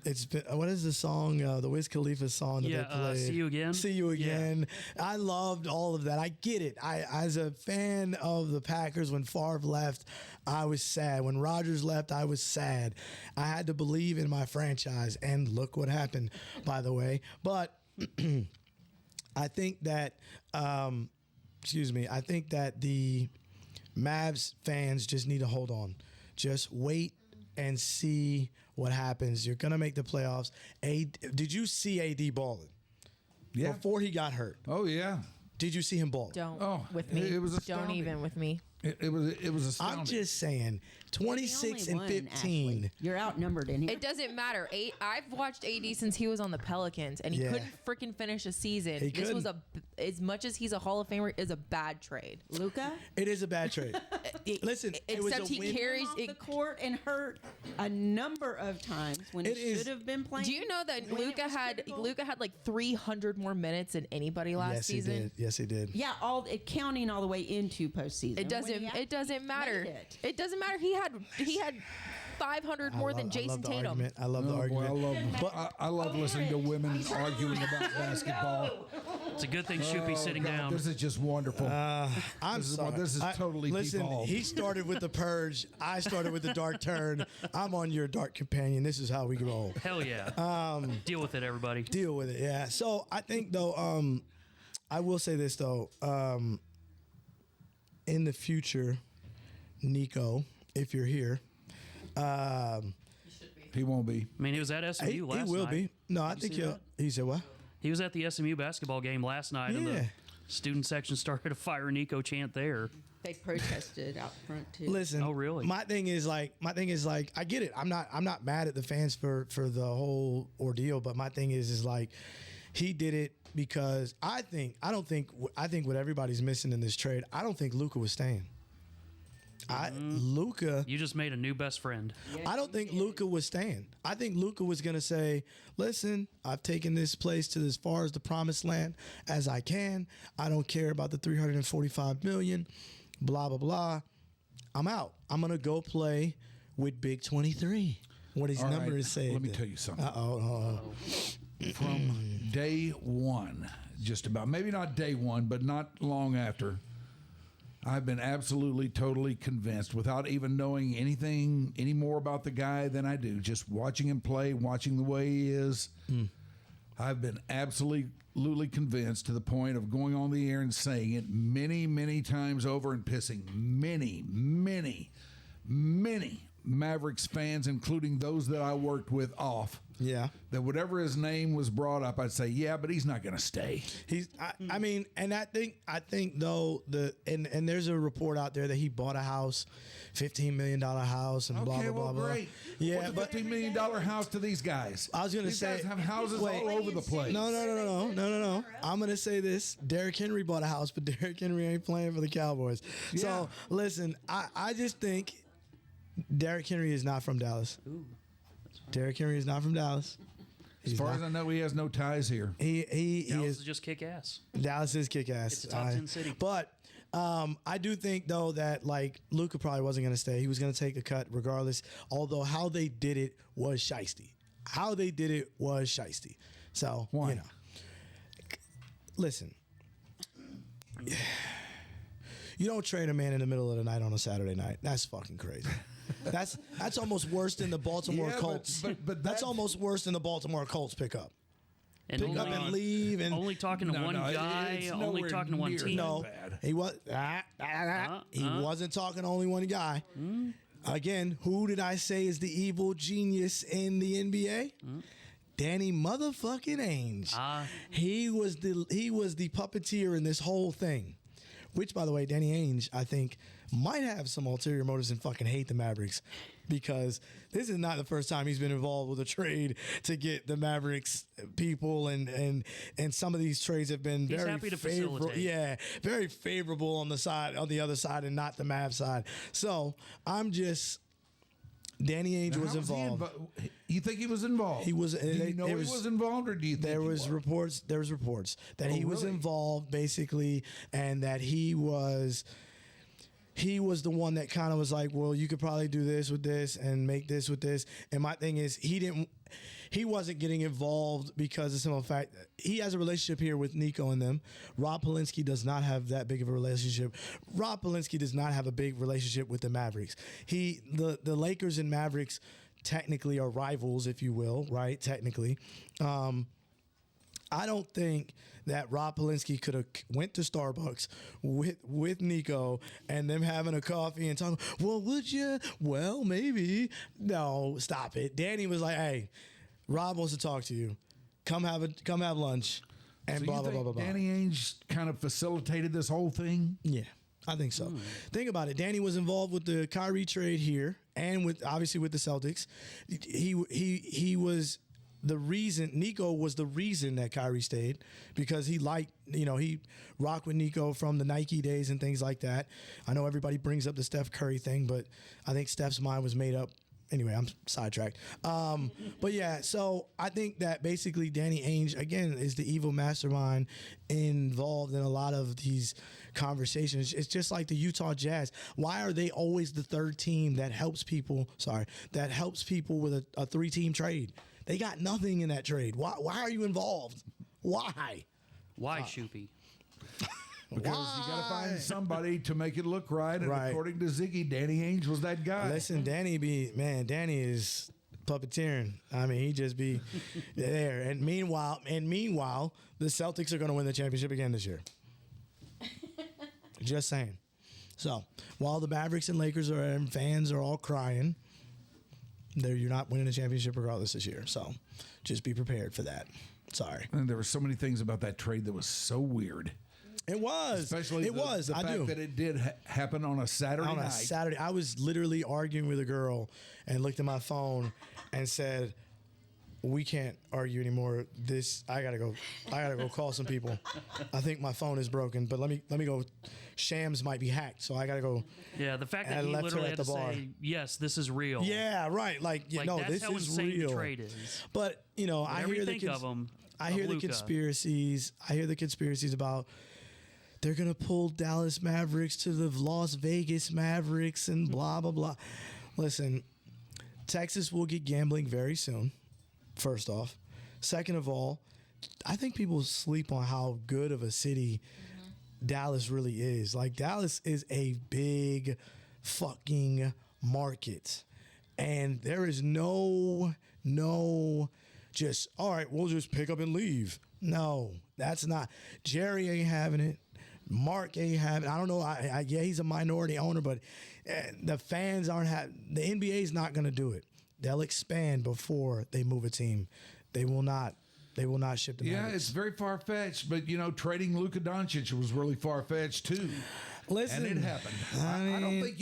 It's been, what is the song? The Wiz Khalifa song that they played. See You Again. See You Again. Yeah. I loved all of that. I get it. As a fan of the Packers, when Favre left, I was sad. When Rodgers left, I was sad. I had to believe in my franchise, and look what happened, by the way. But I think that, I think that the Mavs fans just need to hold on. Just wait and see what happens. You're going to make the playoffs. Did you see AD balling? Yeah. Before he got hurt. Oh, yeah. Did you see him ball? Don't with me. It was Don't even with me. It was astounding. I'm just saying, 26 The and only one, 15. Ashley. You're outnumbered in here. It doesn't matter. I've watched AD since he was on the Pelicans, and he Yeah. couldn't freaking finish a season. He This was couldn't. as much as he's a Hall of Famer, is a bad trade. Luka? It is a bad trade. Listen, it was Except a he win. carries. Off the court and hurt a number of times when It he is- should have been playing. Do you know that when it Luka was had critical? like 300 more minutes than anybody last Yes, season? he did. Yes, he did. Yeah, counting all the way into postseason. It doesn't. When he It doesn't actually matter. made it. It doesn't matter. He had 500 more than I Jason love the Tatum. argument. I love the Oh, boy, argument. I love listening to women arguing about basketball. It's a good thing Shoopy's sitting God, down. This is just wonderful. I'm sorry. This is totally listen. devolved. He started with the purge. I started with the dark turn. I'm on your dark companion. This is how we roll. Hell yeah. Deal with it, everybody. Deal with it. Yeah. So I think though, I will say this though. In the future, Nico, if you're here, He won't be. I mean, he was at SMU he last will night. be. No, I Did you think see he'll. that? He said what? He was at the SMU basketball game last night, and Yeah. the student section started a Fire Nico chant there. They protested out front too. Listen. Oh, really? My thing is like, I get it. I'm not mad at the fans for the whole ordeal, but my thing is like, he did it because I think what everybody's missing in this trade. I don't think Luka was staying. Luka. You just made a new best friend. I don't think Luka was staying. I think Luka was going to say, listen, I've taken this place to as far as the promised land as I can. I don't care about the $345 million, blah, blah, blah. I'm out. I'm going to go play with Big 23. What his All number right, is saying. Let me tell you something. Uh-oh. From day one, just about, maybe not day one, but not long after, I've been absolutely, totally convinced, without even knowing anything any more about the guy than I do, just watching him play, watching the way he is. I've been absolutely convinced, to the point of going on the air and saying it many, many times over and pissing many, many, many Mavericks fans, including those that I worked with, off. Yeah. That whatever his name was brought up, I'd say, yeah, but he's not going to stay. I mean, and I think though and there's a report out there that he bought a house, $15 million house, and blah Okay, blah well, blah great. blah. Yeah, What's a but $15 million house to these guys? I was gonna These say, guys have houses wait. all over the place. No. I'm gonna say this: Derrick Henry bought a house, but Derrick Henry ain't playing for the Cowboys. Yeah. So listen, I just think Derrick Henry is not from Dallas. Derrick Henry is not from Dallas. As far as I know, he has no ties here. He Dallas is is just kick ass. Dallas is kick ass. It's a top 10 city. But I do think though that like Luka probably wasn't going to stay. He was going to take a cut regardless. Although how they did it was shiesty. So Why? you know, listen. You don't trade a man in the middle of the night on a Saturday night. That's fucking crazy. That's almost worse than the Baltimore Yeah, but- Colts. but that's that- almost worse than the Baltimore Colts pickup. And Pick up and leave and only talking to No, one no, guy, it's only nowhere talking to one near team. no, bad. he was. He wasn't talking to only one guy. Again, who did I say is the evil genius in the NBA? Danny motherfucking Ainge. He was the puppeteer in this whole thing. which, by the way, Danny Ainge, I think, might have some ulterior motives and fucking hate the Mavericks, because this is not the first time he's been involved with a trade to get the Mavericks people, and some of these trades have been very happy to favorable. facilitate. Yeah, very favorable on the other side, and not the Mav side. So I'm just. Danny Ainge Now, was how he involved. You think he was involved? He was. Do you know he was involved, or do you think there he was reports? There was reports that Oh, he was really? involved, basically, and that he was the one that kind of was like, well, you could probably do this with this and make this with this. And my thing is, he wasn't getting involved because of some fact he has a relationship here with Nico and them. Rob Pelinski does not have that big of a relationship. Rob Pelinski does not have a big relationship with the Mavericks. The Lakers and Mavericks technically are rivals, if you will, right? Technically. I don't think that Rob Pelinski could have went to Starbucks with Nico and them having a coffee and talking, well, would you? Well, maybe. No, stop it. Danny was like, hey, Rob wants to talk to you. Come have lunch. And So blah, you blah, think blah, blah, blah. Danny Ainge kind of facilitated this whole thing? Yeah, I think so. Think about it. Danny was involved with the Kyrie trade here, and obviously with the Celtics. He was the reason. Nico was the reason that Kyrie stayed, because he liked, he rocked with Nico from the Nike days and things like that. I know everybody brings up the Steph Curry thing, but I think Steph's mind was made up. Anyway, I'm sidetracked. But yeah, so I think that basically Danny Ainge, again, is the evil mastermind involved in a lot of these conversations. It's just like the Utah Jazz. Why are they always the third team that helps people with a 3-team trade? They got nothing in that trade. Why are you involved? Why? Why, Shoopy? Because you got to find somebody to make it look right. And according to Ziggy, Danny Ainge was that guy. Listen, Danny is puppeteering. I mean, he just be there. And meanwhile, the Celtics are going to win the championship again this year. Just saying. So while the Mavericks and Lakers and fans are all crying, you're not winning the championship regardless this year. So just be prepared for that. Sorry. And there were so many things about that trade that was so weird. It was. Especially the fact that it did happen on a Saturday night. On a Saturday. I was literally arguing with a girl and looked at my phone and said, we can't argue anymore. I gotta go call some people. I think my phone is broken, but let me go. Shams might be hacked, so I gotta go. Yeah, the fact that he literally had to say, yes, this is real. Yeah, right. That's how this is insane real. the trade is. But I hear the conspiracies. I hear the conspiracies about they're going to pull Dallas Mavericks to the Las Vegas Mavericks and blah, blah, blah. Listen, Texas will get gambling very soon, first off. Second of all, I think people sleep on how good of a city Dallas really is. Like, Dallas is a big fucking market. And there is no just, all right, we'll just pick up and leave. No, that's not. Jerry ain't having it. Mark ain't having it. I don't know. Yeah, he's a minority owner, but the fans aren't having. The NBA's not going to do it. They'll expand before they move a team. They will not. They will not ship the Mavericks. It's very far-fetched, but, trading Luka Doncic was really far-fetched, too. Listen, and it happened.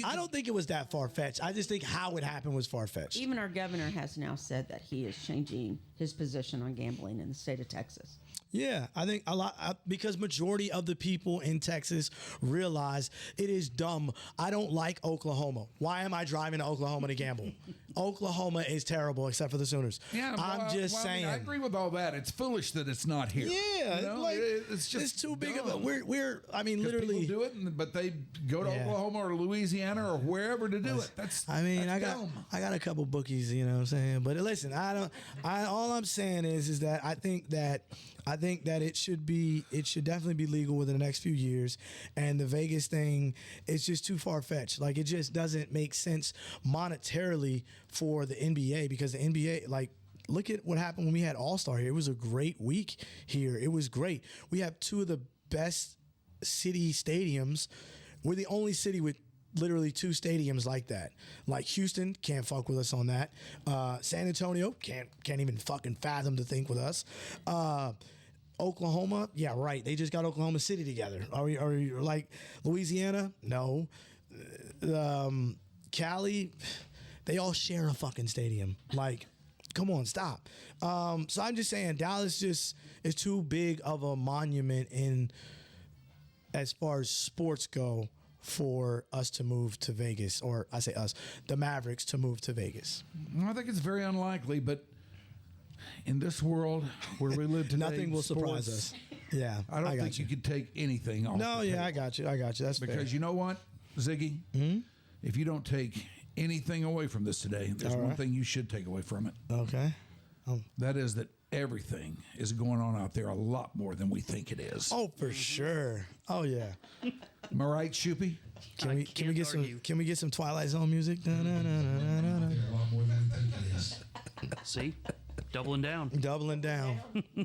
I don't think it was that far-fetched. I just think how it happened was far-fetched. Even our governor has now said that he is changing his position on gambling in the state of Texas. Yeah, I think a lot because majority of the people in Texas realize it is dumb. I don't like Oklahoma. Why am I driving to Oklahoma to gamble? Oklahoma is terrible except for the Sooners. Yeah, I'm just saying. I agree with all that. It's foolish that it's not here. Yeah, it's just it's too big dumb. of a. We're. I mean, literally people do it, but they go to Oklahoma or Louisiana or wherever to do it. That's. I got a couple bookies. You know what I'm saying? But listen, all I'm saying is that I think that it should definitely be legal within the next few years. And the Vegas thing is just too far-fetched. Like, it just doesn't make sense monetarily for the NBA, because the NBA, look at what happened when we had All-Star here. It was a great week here. It was great. We have two of the best city stadiums. We're the only city with literally two stadiums like that. Like Houston can't fuck with us on that. San Antonio can't even fucking fathom to think with us. Oklahoma, yeah, right. They just got Oklahoma City together. Are you like Louisiana? No. Cali, they all share a fucking stadium. Like, come on, stop. So I'm just saying, Dallas just is too big of a monument in as far as sports go for us to move to Vegas, or I say us, the Mavericks to move to Vegas. I think it's very unlikely, but in this world where we live today, Nothing will surprise us. Yeah, I don't think you could take anything off. No, the yeah, table. I got you. That's because fair. you know what, Ziggy? If you don't take anything away from this today, there's All one right. thing you should take away from it. Okay. That is that everything is going on out there a lot more than we think it is. Oh, for sure. Oh yeah. Am I right, Shoopy? Can we can't get argue. some? Can we get some Twilight Zone music? Da, da, da, da, da, da. A lot more than I think it is. See? Doubling down. Doubling down. Well, we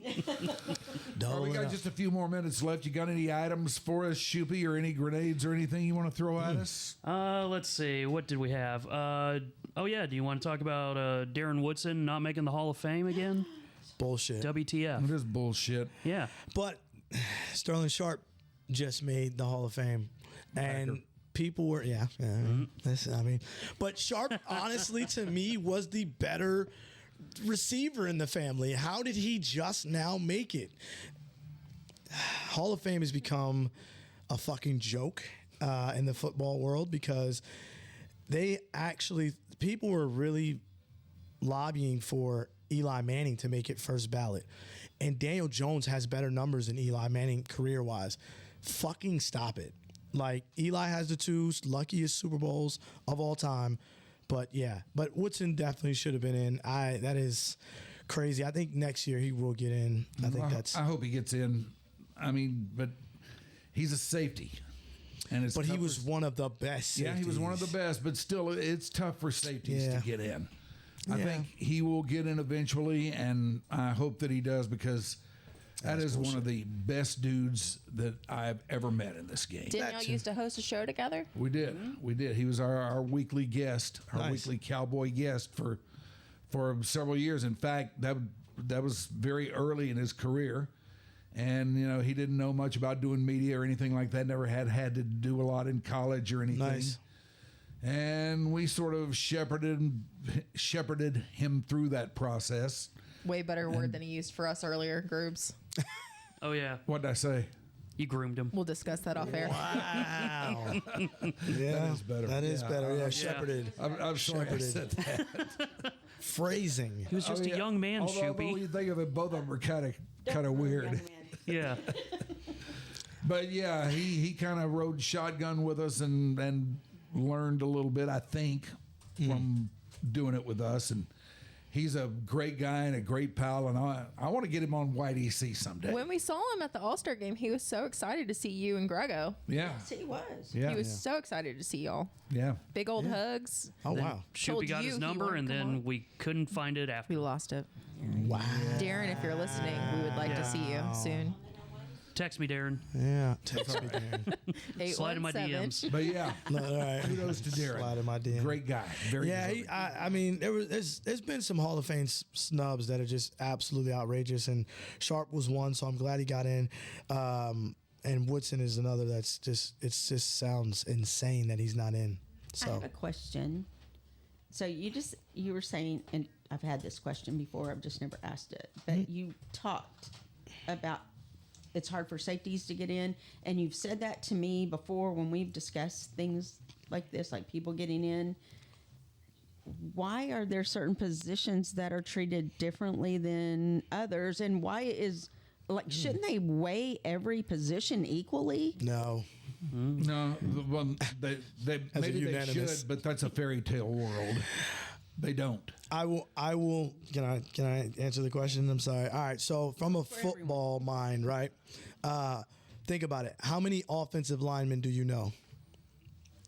Doubling got up. just a few more minutes left. You got any items for us, Shoopy, or any grenades or anything you want to throw at us? Let's see. What did we have? Oh, yeah. Do you want to talk about Darren Woodson not making the Hall of Fame again? Bullshit. WTF. It is bullshit. Yeah. But Sterling Sharp just made the Hall of Fame, and people were but Sharp honestly to me was the better receiver in the family. How did he just now make it? Hall of Fame has become a fucking joke in the football world because people were really lobbying for Eli Manning to make it first ballot. And Daniel Jones has better numbers than Eli Manning career-wise. Fucking stop it. Like, Eli has the two luckiest Super Bowls of all time. But, yeah. But Woodson definitely should have been in. That is crazy. I think next year he will get in. I hope he gets in. I mean, but he's a safety. And it's But he tough was for- one of the best Yeah, he was one of the safeties. best, but still, it's tough for safeties Yeah. to get in. I Yeah. think he will get in eventually, and I hope that he does because that is one of the best dudes that I've ever met in this game. Didn't y'all used to host a show together? We did. We did. He was our weekly guest, our Nice. weekly cowboy guest for several years. In fact, that was very early in his career. And, you know, he didn't know much about doing media or anything like that. Never had to do a lot in college or anything. Nice. And we sort of shepherded him through that process. Way better word than he used for us earlier, groups. Oh, yeah. What did I say? You groomed him. We'll discuss that off air. Wow. Yeah. That is better. That is Yeah. better. Yeah, shepherded. I'm sorry I Shepherded. said that. Phrasing. He was just a young man, Although Shoopy. you think of it, both of them are kind of weird. Yeah. But yeah, he kind of rode shotgun with us and learned a little bit, I think, from doing it with us. And he's a great guy and a great pal. And I want to get him on White EC someday. When we saw him at the All-Star game, he was so excited to see you and Grego. Yeah, Yes, he was. yeah, He was so excited to see y'all. yeah. Big old hugs. Oh, wow. Told Shoopy got you his he number, wouldn't and come then on. we couldn't find it We after. lost it. Wow. Darren, if you're listening, we would like to see you soon. Text me, Darren. Yeah. Text me, Darren. Slide in my 817. DMs. But yeah, No, all right. kudos to Darren. Slide in my DM. Great guy. Very Yeah, deserving. I mean, there's been some Hall of Fame snubs that are just absolutely outrageous, and Sharp was one, so I'm glad he got in. And Woodson is another that's just sounds insane that he's not in. I have So a question. So you were saying, and I've had this question before, I've just never asked it, but you talked about it's hard for safeties to get in, and you've said that to me before when we've discussed things like this, like people getting in. Why are there certain positions that are treated differently than others, and why shouldn't they weigh every position equally? no, No, well, they As a maybe they unanimous. should, but that's a fairy tale world. They don't. I will. Can I answer the question? I'm sorry. All right. So from a football mind, right? Think about it. How many offensive linemen do you know?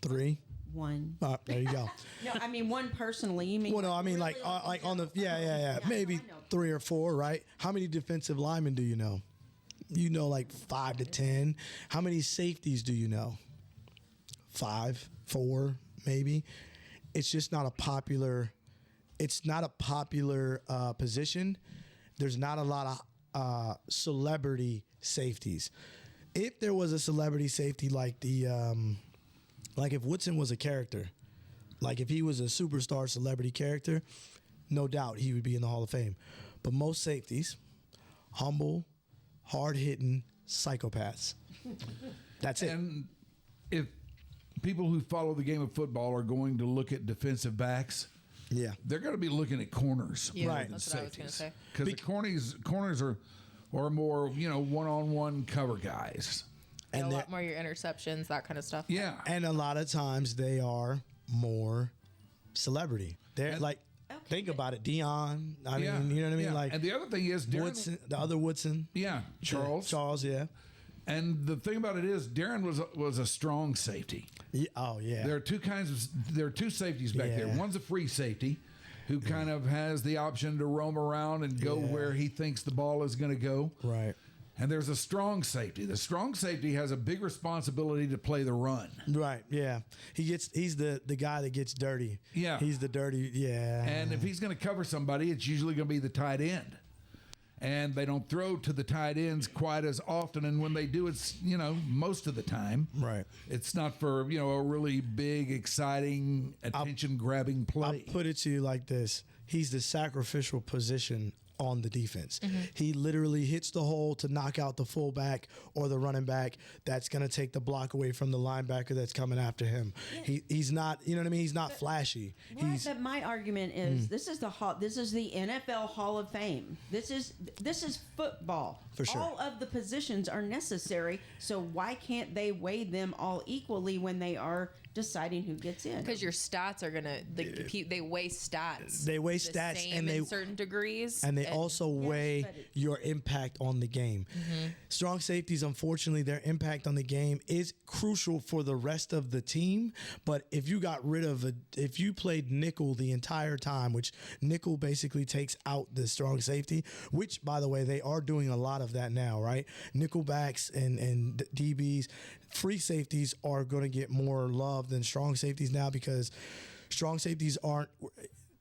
3. One. There you go. No, I mean one personally. You mean? Well, no, I mean like on the maybe I know. 3 or 4, right? How many defensive linemen do you know? You know, like 5 to 10. How many safeties do you know? 5, 4, maybe. It's just not a popular. It's not a popular position. There's not a lot of celebrity safeties. If there was a celebrity safety like like if Woodson was a character, like if he was a superstar celebrity character, no doubt he would be in the Hall of Fame. But most safeties, humble, hard-hitting psychopaths. That's it. And if people who follow the game of football are going to look at defensive backs, yeah, they're going to be looking at corners, Yeah, Right. that's what I was going to say. because the corners are more one-on-one cover guys. And a And lot more your interceptions, that kind of stuff. Yeah, And a lot of times they are more celebrity. They're And- like, think about it, Dion. I yeah, mean, you know what I mean? yeah. Like and the other thing is Darren, Woodson, the other Woodson. yeah, Charles. Charles, yeah. And the thing about it is, Darren was a strong safety. Yeah. Oh, yeah. There are two safeties back there. Yeah. One's a free safety, who kind of has the option to roam around and go Yeah. where he thinks the ball is going to go. Right. And there's a strong safety. The strong safety has a big responsibility to play the run. Right. Yeah. He's the guy that gets dirty. Yeah. He's the dirty. Yeah. And if he's going to cover somebody, it's usually going to be the tight end. And they don't throw to the tight ends quite as often. And when they do, it's, most of the time. Right. It's not for, a really big, exciting, attention-grabbing play. I'll put it to you like this. He's the sacrificial position on the defense. He literally hits the hole to knock out the fullback or the running back that's going to take the block away from the linebacker that's coming after him. He's not, you know what I mean? He's not flashy. Right, but my argument is this is the NFL Hall of Fame. This is football. For sure. All of the positions are necessary, so why can't they weigh them all equally when they are deciding who gets in? Because your stats are gonna they weigh stats. They weigh the stats same and in certain degrees, and they also weigh but it- your impact on the game. Strong safeties, unfortunately, their impact on the game is crucial for the rest of the team. But if you got rid of if you played nickel the entire time, which nickel basically takes out the strong safety, which by the way they are doing a lot of that now, right? Nickel backs and DBs, free safeties are going to get more love than strong safeties now because strong safeties aren't.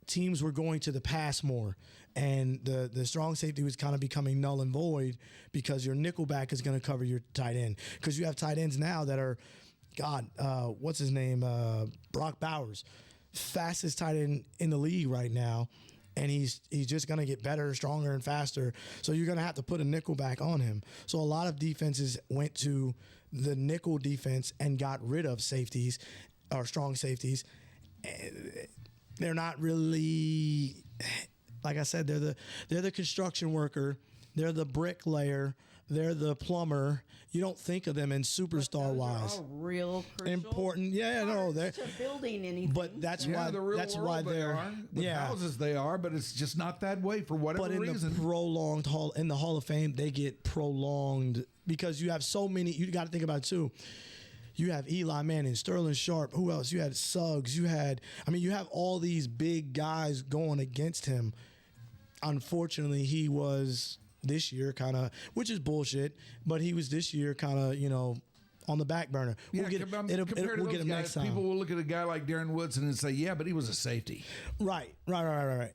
Teams were going to the pass more, and the strong safety was kind of becoming null and void because your nickelback is going to cover your tight end. Because you have tight ends now that are, what's his name? Brock Bowers, fastest tight end in the league right now, and he's just going to get better, stronger, and faster. So you're going to have to put a nickelback on him. So a lot of defenses went to the nickel defense and got rid of safeties or strong safeties. They're not really, like I said, they're the construction worker, they're the bricklayer, they're the plumber. You don't think of them in superstar wise. All real crucial Important, yeah, no, they're to building anything. but that's Yeah, why the real that's world why they they're are. With houses they are, but it's just not that way for whatever but in reason. the prolonged in the Hall of Fame, they get prolonged because you have so many. You got to think about it too. You have Eli Manning, Sterling Sharp. Who else? You had Suggs. You have all these big guys going against him. Unfortunately, he was this year kind of, which is bullshit, but he was this year kind of, on the back burner. We'll get compared to we'll those get him guys, next time. people will look at a guy like Darren Woodson and say, yeah, but he was a safety. Right.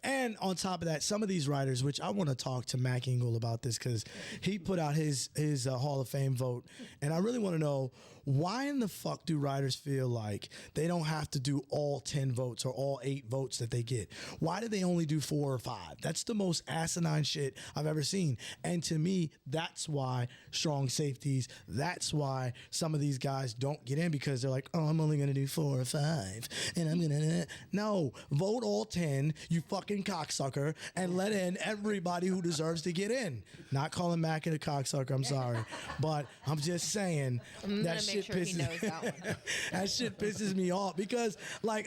And on top of that, some of these writers, which I want to talk to Mac Engel about this because he put out his Hall of Fame vote, and I really want to know why in the fuck do writers feel like they don't have to do all 10 votes or all 8 votes that they get? Why do they only do 4 or 5? That's the most asinine shit I've ever seen. And to me, that's why strong safeties, that's why some of these guys don't get in because they're like, oh, I'm only going to do 4 or 5. And I'm going to... No, vote all 10, you fucking cocksucker, and let in everybody who deserves to get in. Not calling Mac a cocksucker, I'm sorry. But I'm just saying that shit sure he knows that one. that shit pisses me off because I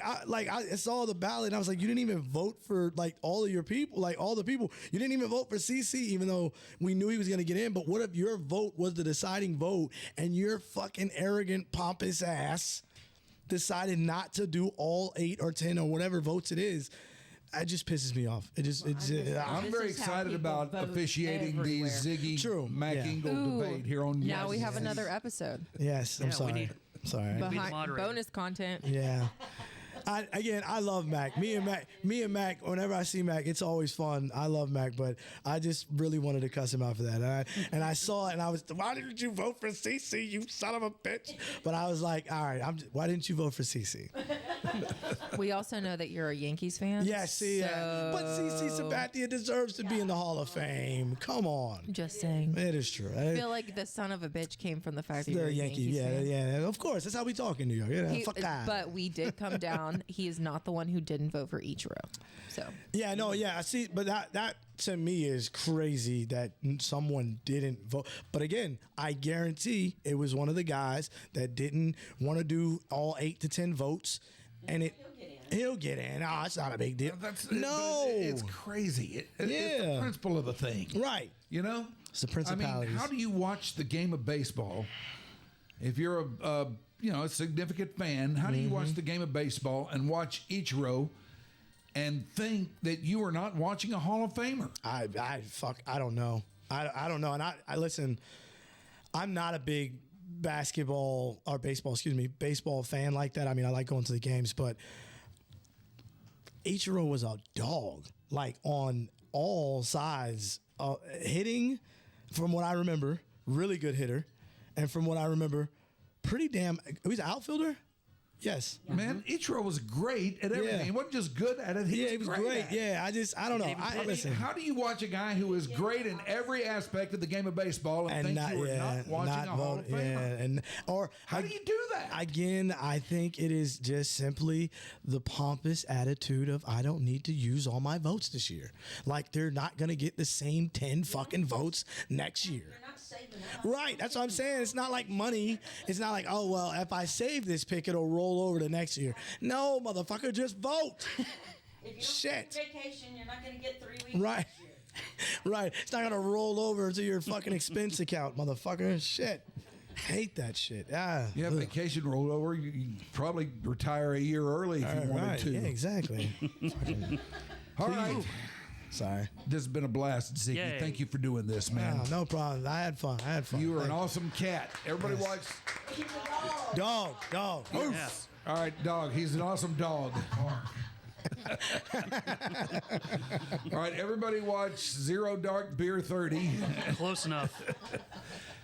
saw the ballot and I was like, you didn't even vote for all of your people, all the people. You didn't even vote for CC, even though we knew he was gonna get in. But what if your vote was the deciding vote and your fucking arrogant, pompous ass decided not to do all 8 or 10 or whatever votes it is? It just pisses me off. I'm very excited about officiating the Ziggy Mac Engel debate here on. Now we have another episode. Yes, I'm sorry. we need- Sorry. Be the Behind moderator. bonus content. Yeah. I love Mac. Me and Mac. Whenever I see Mac, it's always fun. I love Mac, but I just really wanted to cuss him out for that. And I saw it, and I was, why didn't you vote for CC? You son of a bitch! But I was like, all right, why didn't you vote for CC? We also know that you're a Yankees fan. Yeah, see, but CC Sabathia deserves to be in the Hall of Fame. Come on. Just saying. It is true. I feel like the son of a bitch came from the fact that you're The a Yankee, Yankees fan. yeah. Of course, that's how we talk in New York. Fuck that. But we did come down. He is not the one who didn't vote for Ichiro. So Yeah, no, yeah, I see, but that to me is crazy that someone didn't vote. But again, I guarantee it was one of the guys that didn't want to do all 8 to 10 votes, and he'll get in. Oh, it's not a big deal. It's crazy. It's the principle of the thing, right? You know, it's the principalities. I mean, how do you watch the game of baseball if you're a significant fan? How do you watch the game of baseball and watch Ichiro and think that you are not watching a Hall of Famer? I don't know. I don't know. And I listen, I'm not a big baseball fan like that. I mean, I like going to the games, but Ichiro was a dog, like on all sides, hitting from what I remember, really good hitter. And from what I remember, pretty damn, he's an outfielder? Yes. Man, Ichiro was great at everything. Yeah. He wasn't just good at it. He was great. At it. Yeah, I don't know. Listen. How do you watch a guy who is great in every aspect of the game of baseball and think you are not watching a Hall of Famer? How do you do that? Again, I think it is just simply the pompous attitude of I don't need to use all my votes this year. Like they're not going to get the same 10 fucking votes next year. Right, that's what I'm saying. It's not like money. It's not like, oh, well, if I save this pick, it'll roll over to next year. No, motherfucker, just vote. If you Shit. take vacation, you're not going to get 3 weeks. Right. Right. It's not going to roll over to your fucking expense account, motherfucker. Shit. Hate that shit. Yeah, vacation rolled over. You probably retire a year early if you wanted to. Yeah, exactly. All right. Sorry. This has been a blast, Ziggy. Yay. Thank you for doing this, man. No problem. I had fun. You were an awesome cat. Everybody watch. Dog. Yeah. All right, dog. He's an awesome dog. All right, everybody watch Zero Dark Beer 30. Close enough.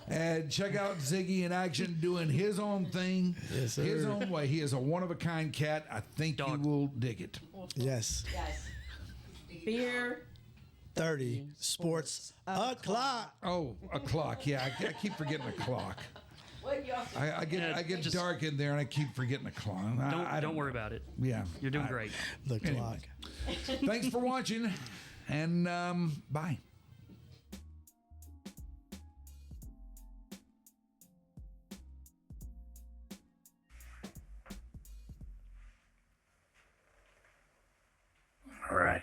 And check out Ziggy in action doing his own thing, Yes, sir. his own way. He is a one-of-a-kind cat. I think you will dig it. Yes. Beer 30 sports o'clock. Oh, a clock. Yeah, I keep forgetting a clock. I get just dark in there and I keep forgetting a clock. Don't worry about it. Yeah. You're doing great. The clock. Thanks for watching, and bye. All right.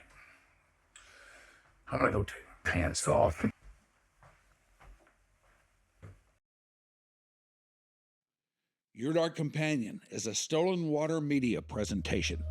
I'm gonna go take my pants off. Your Dark Companion is a Stolen Water Media presentation.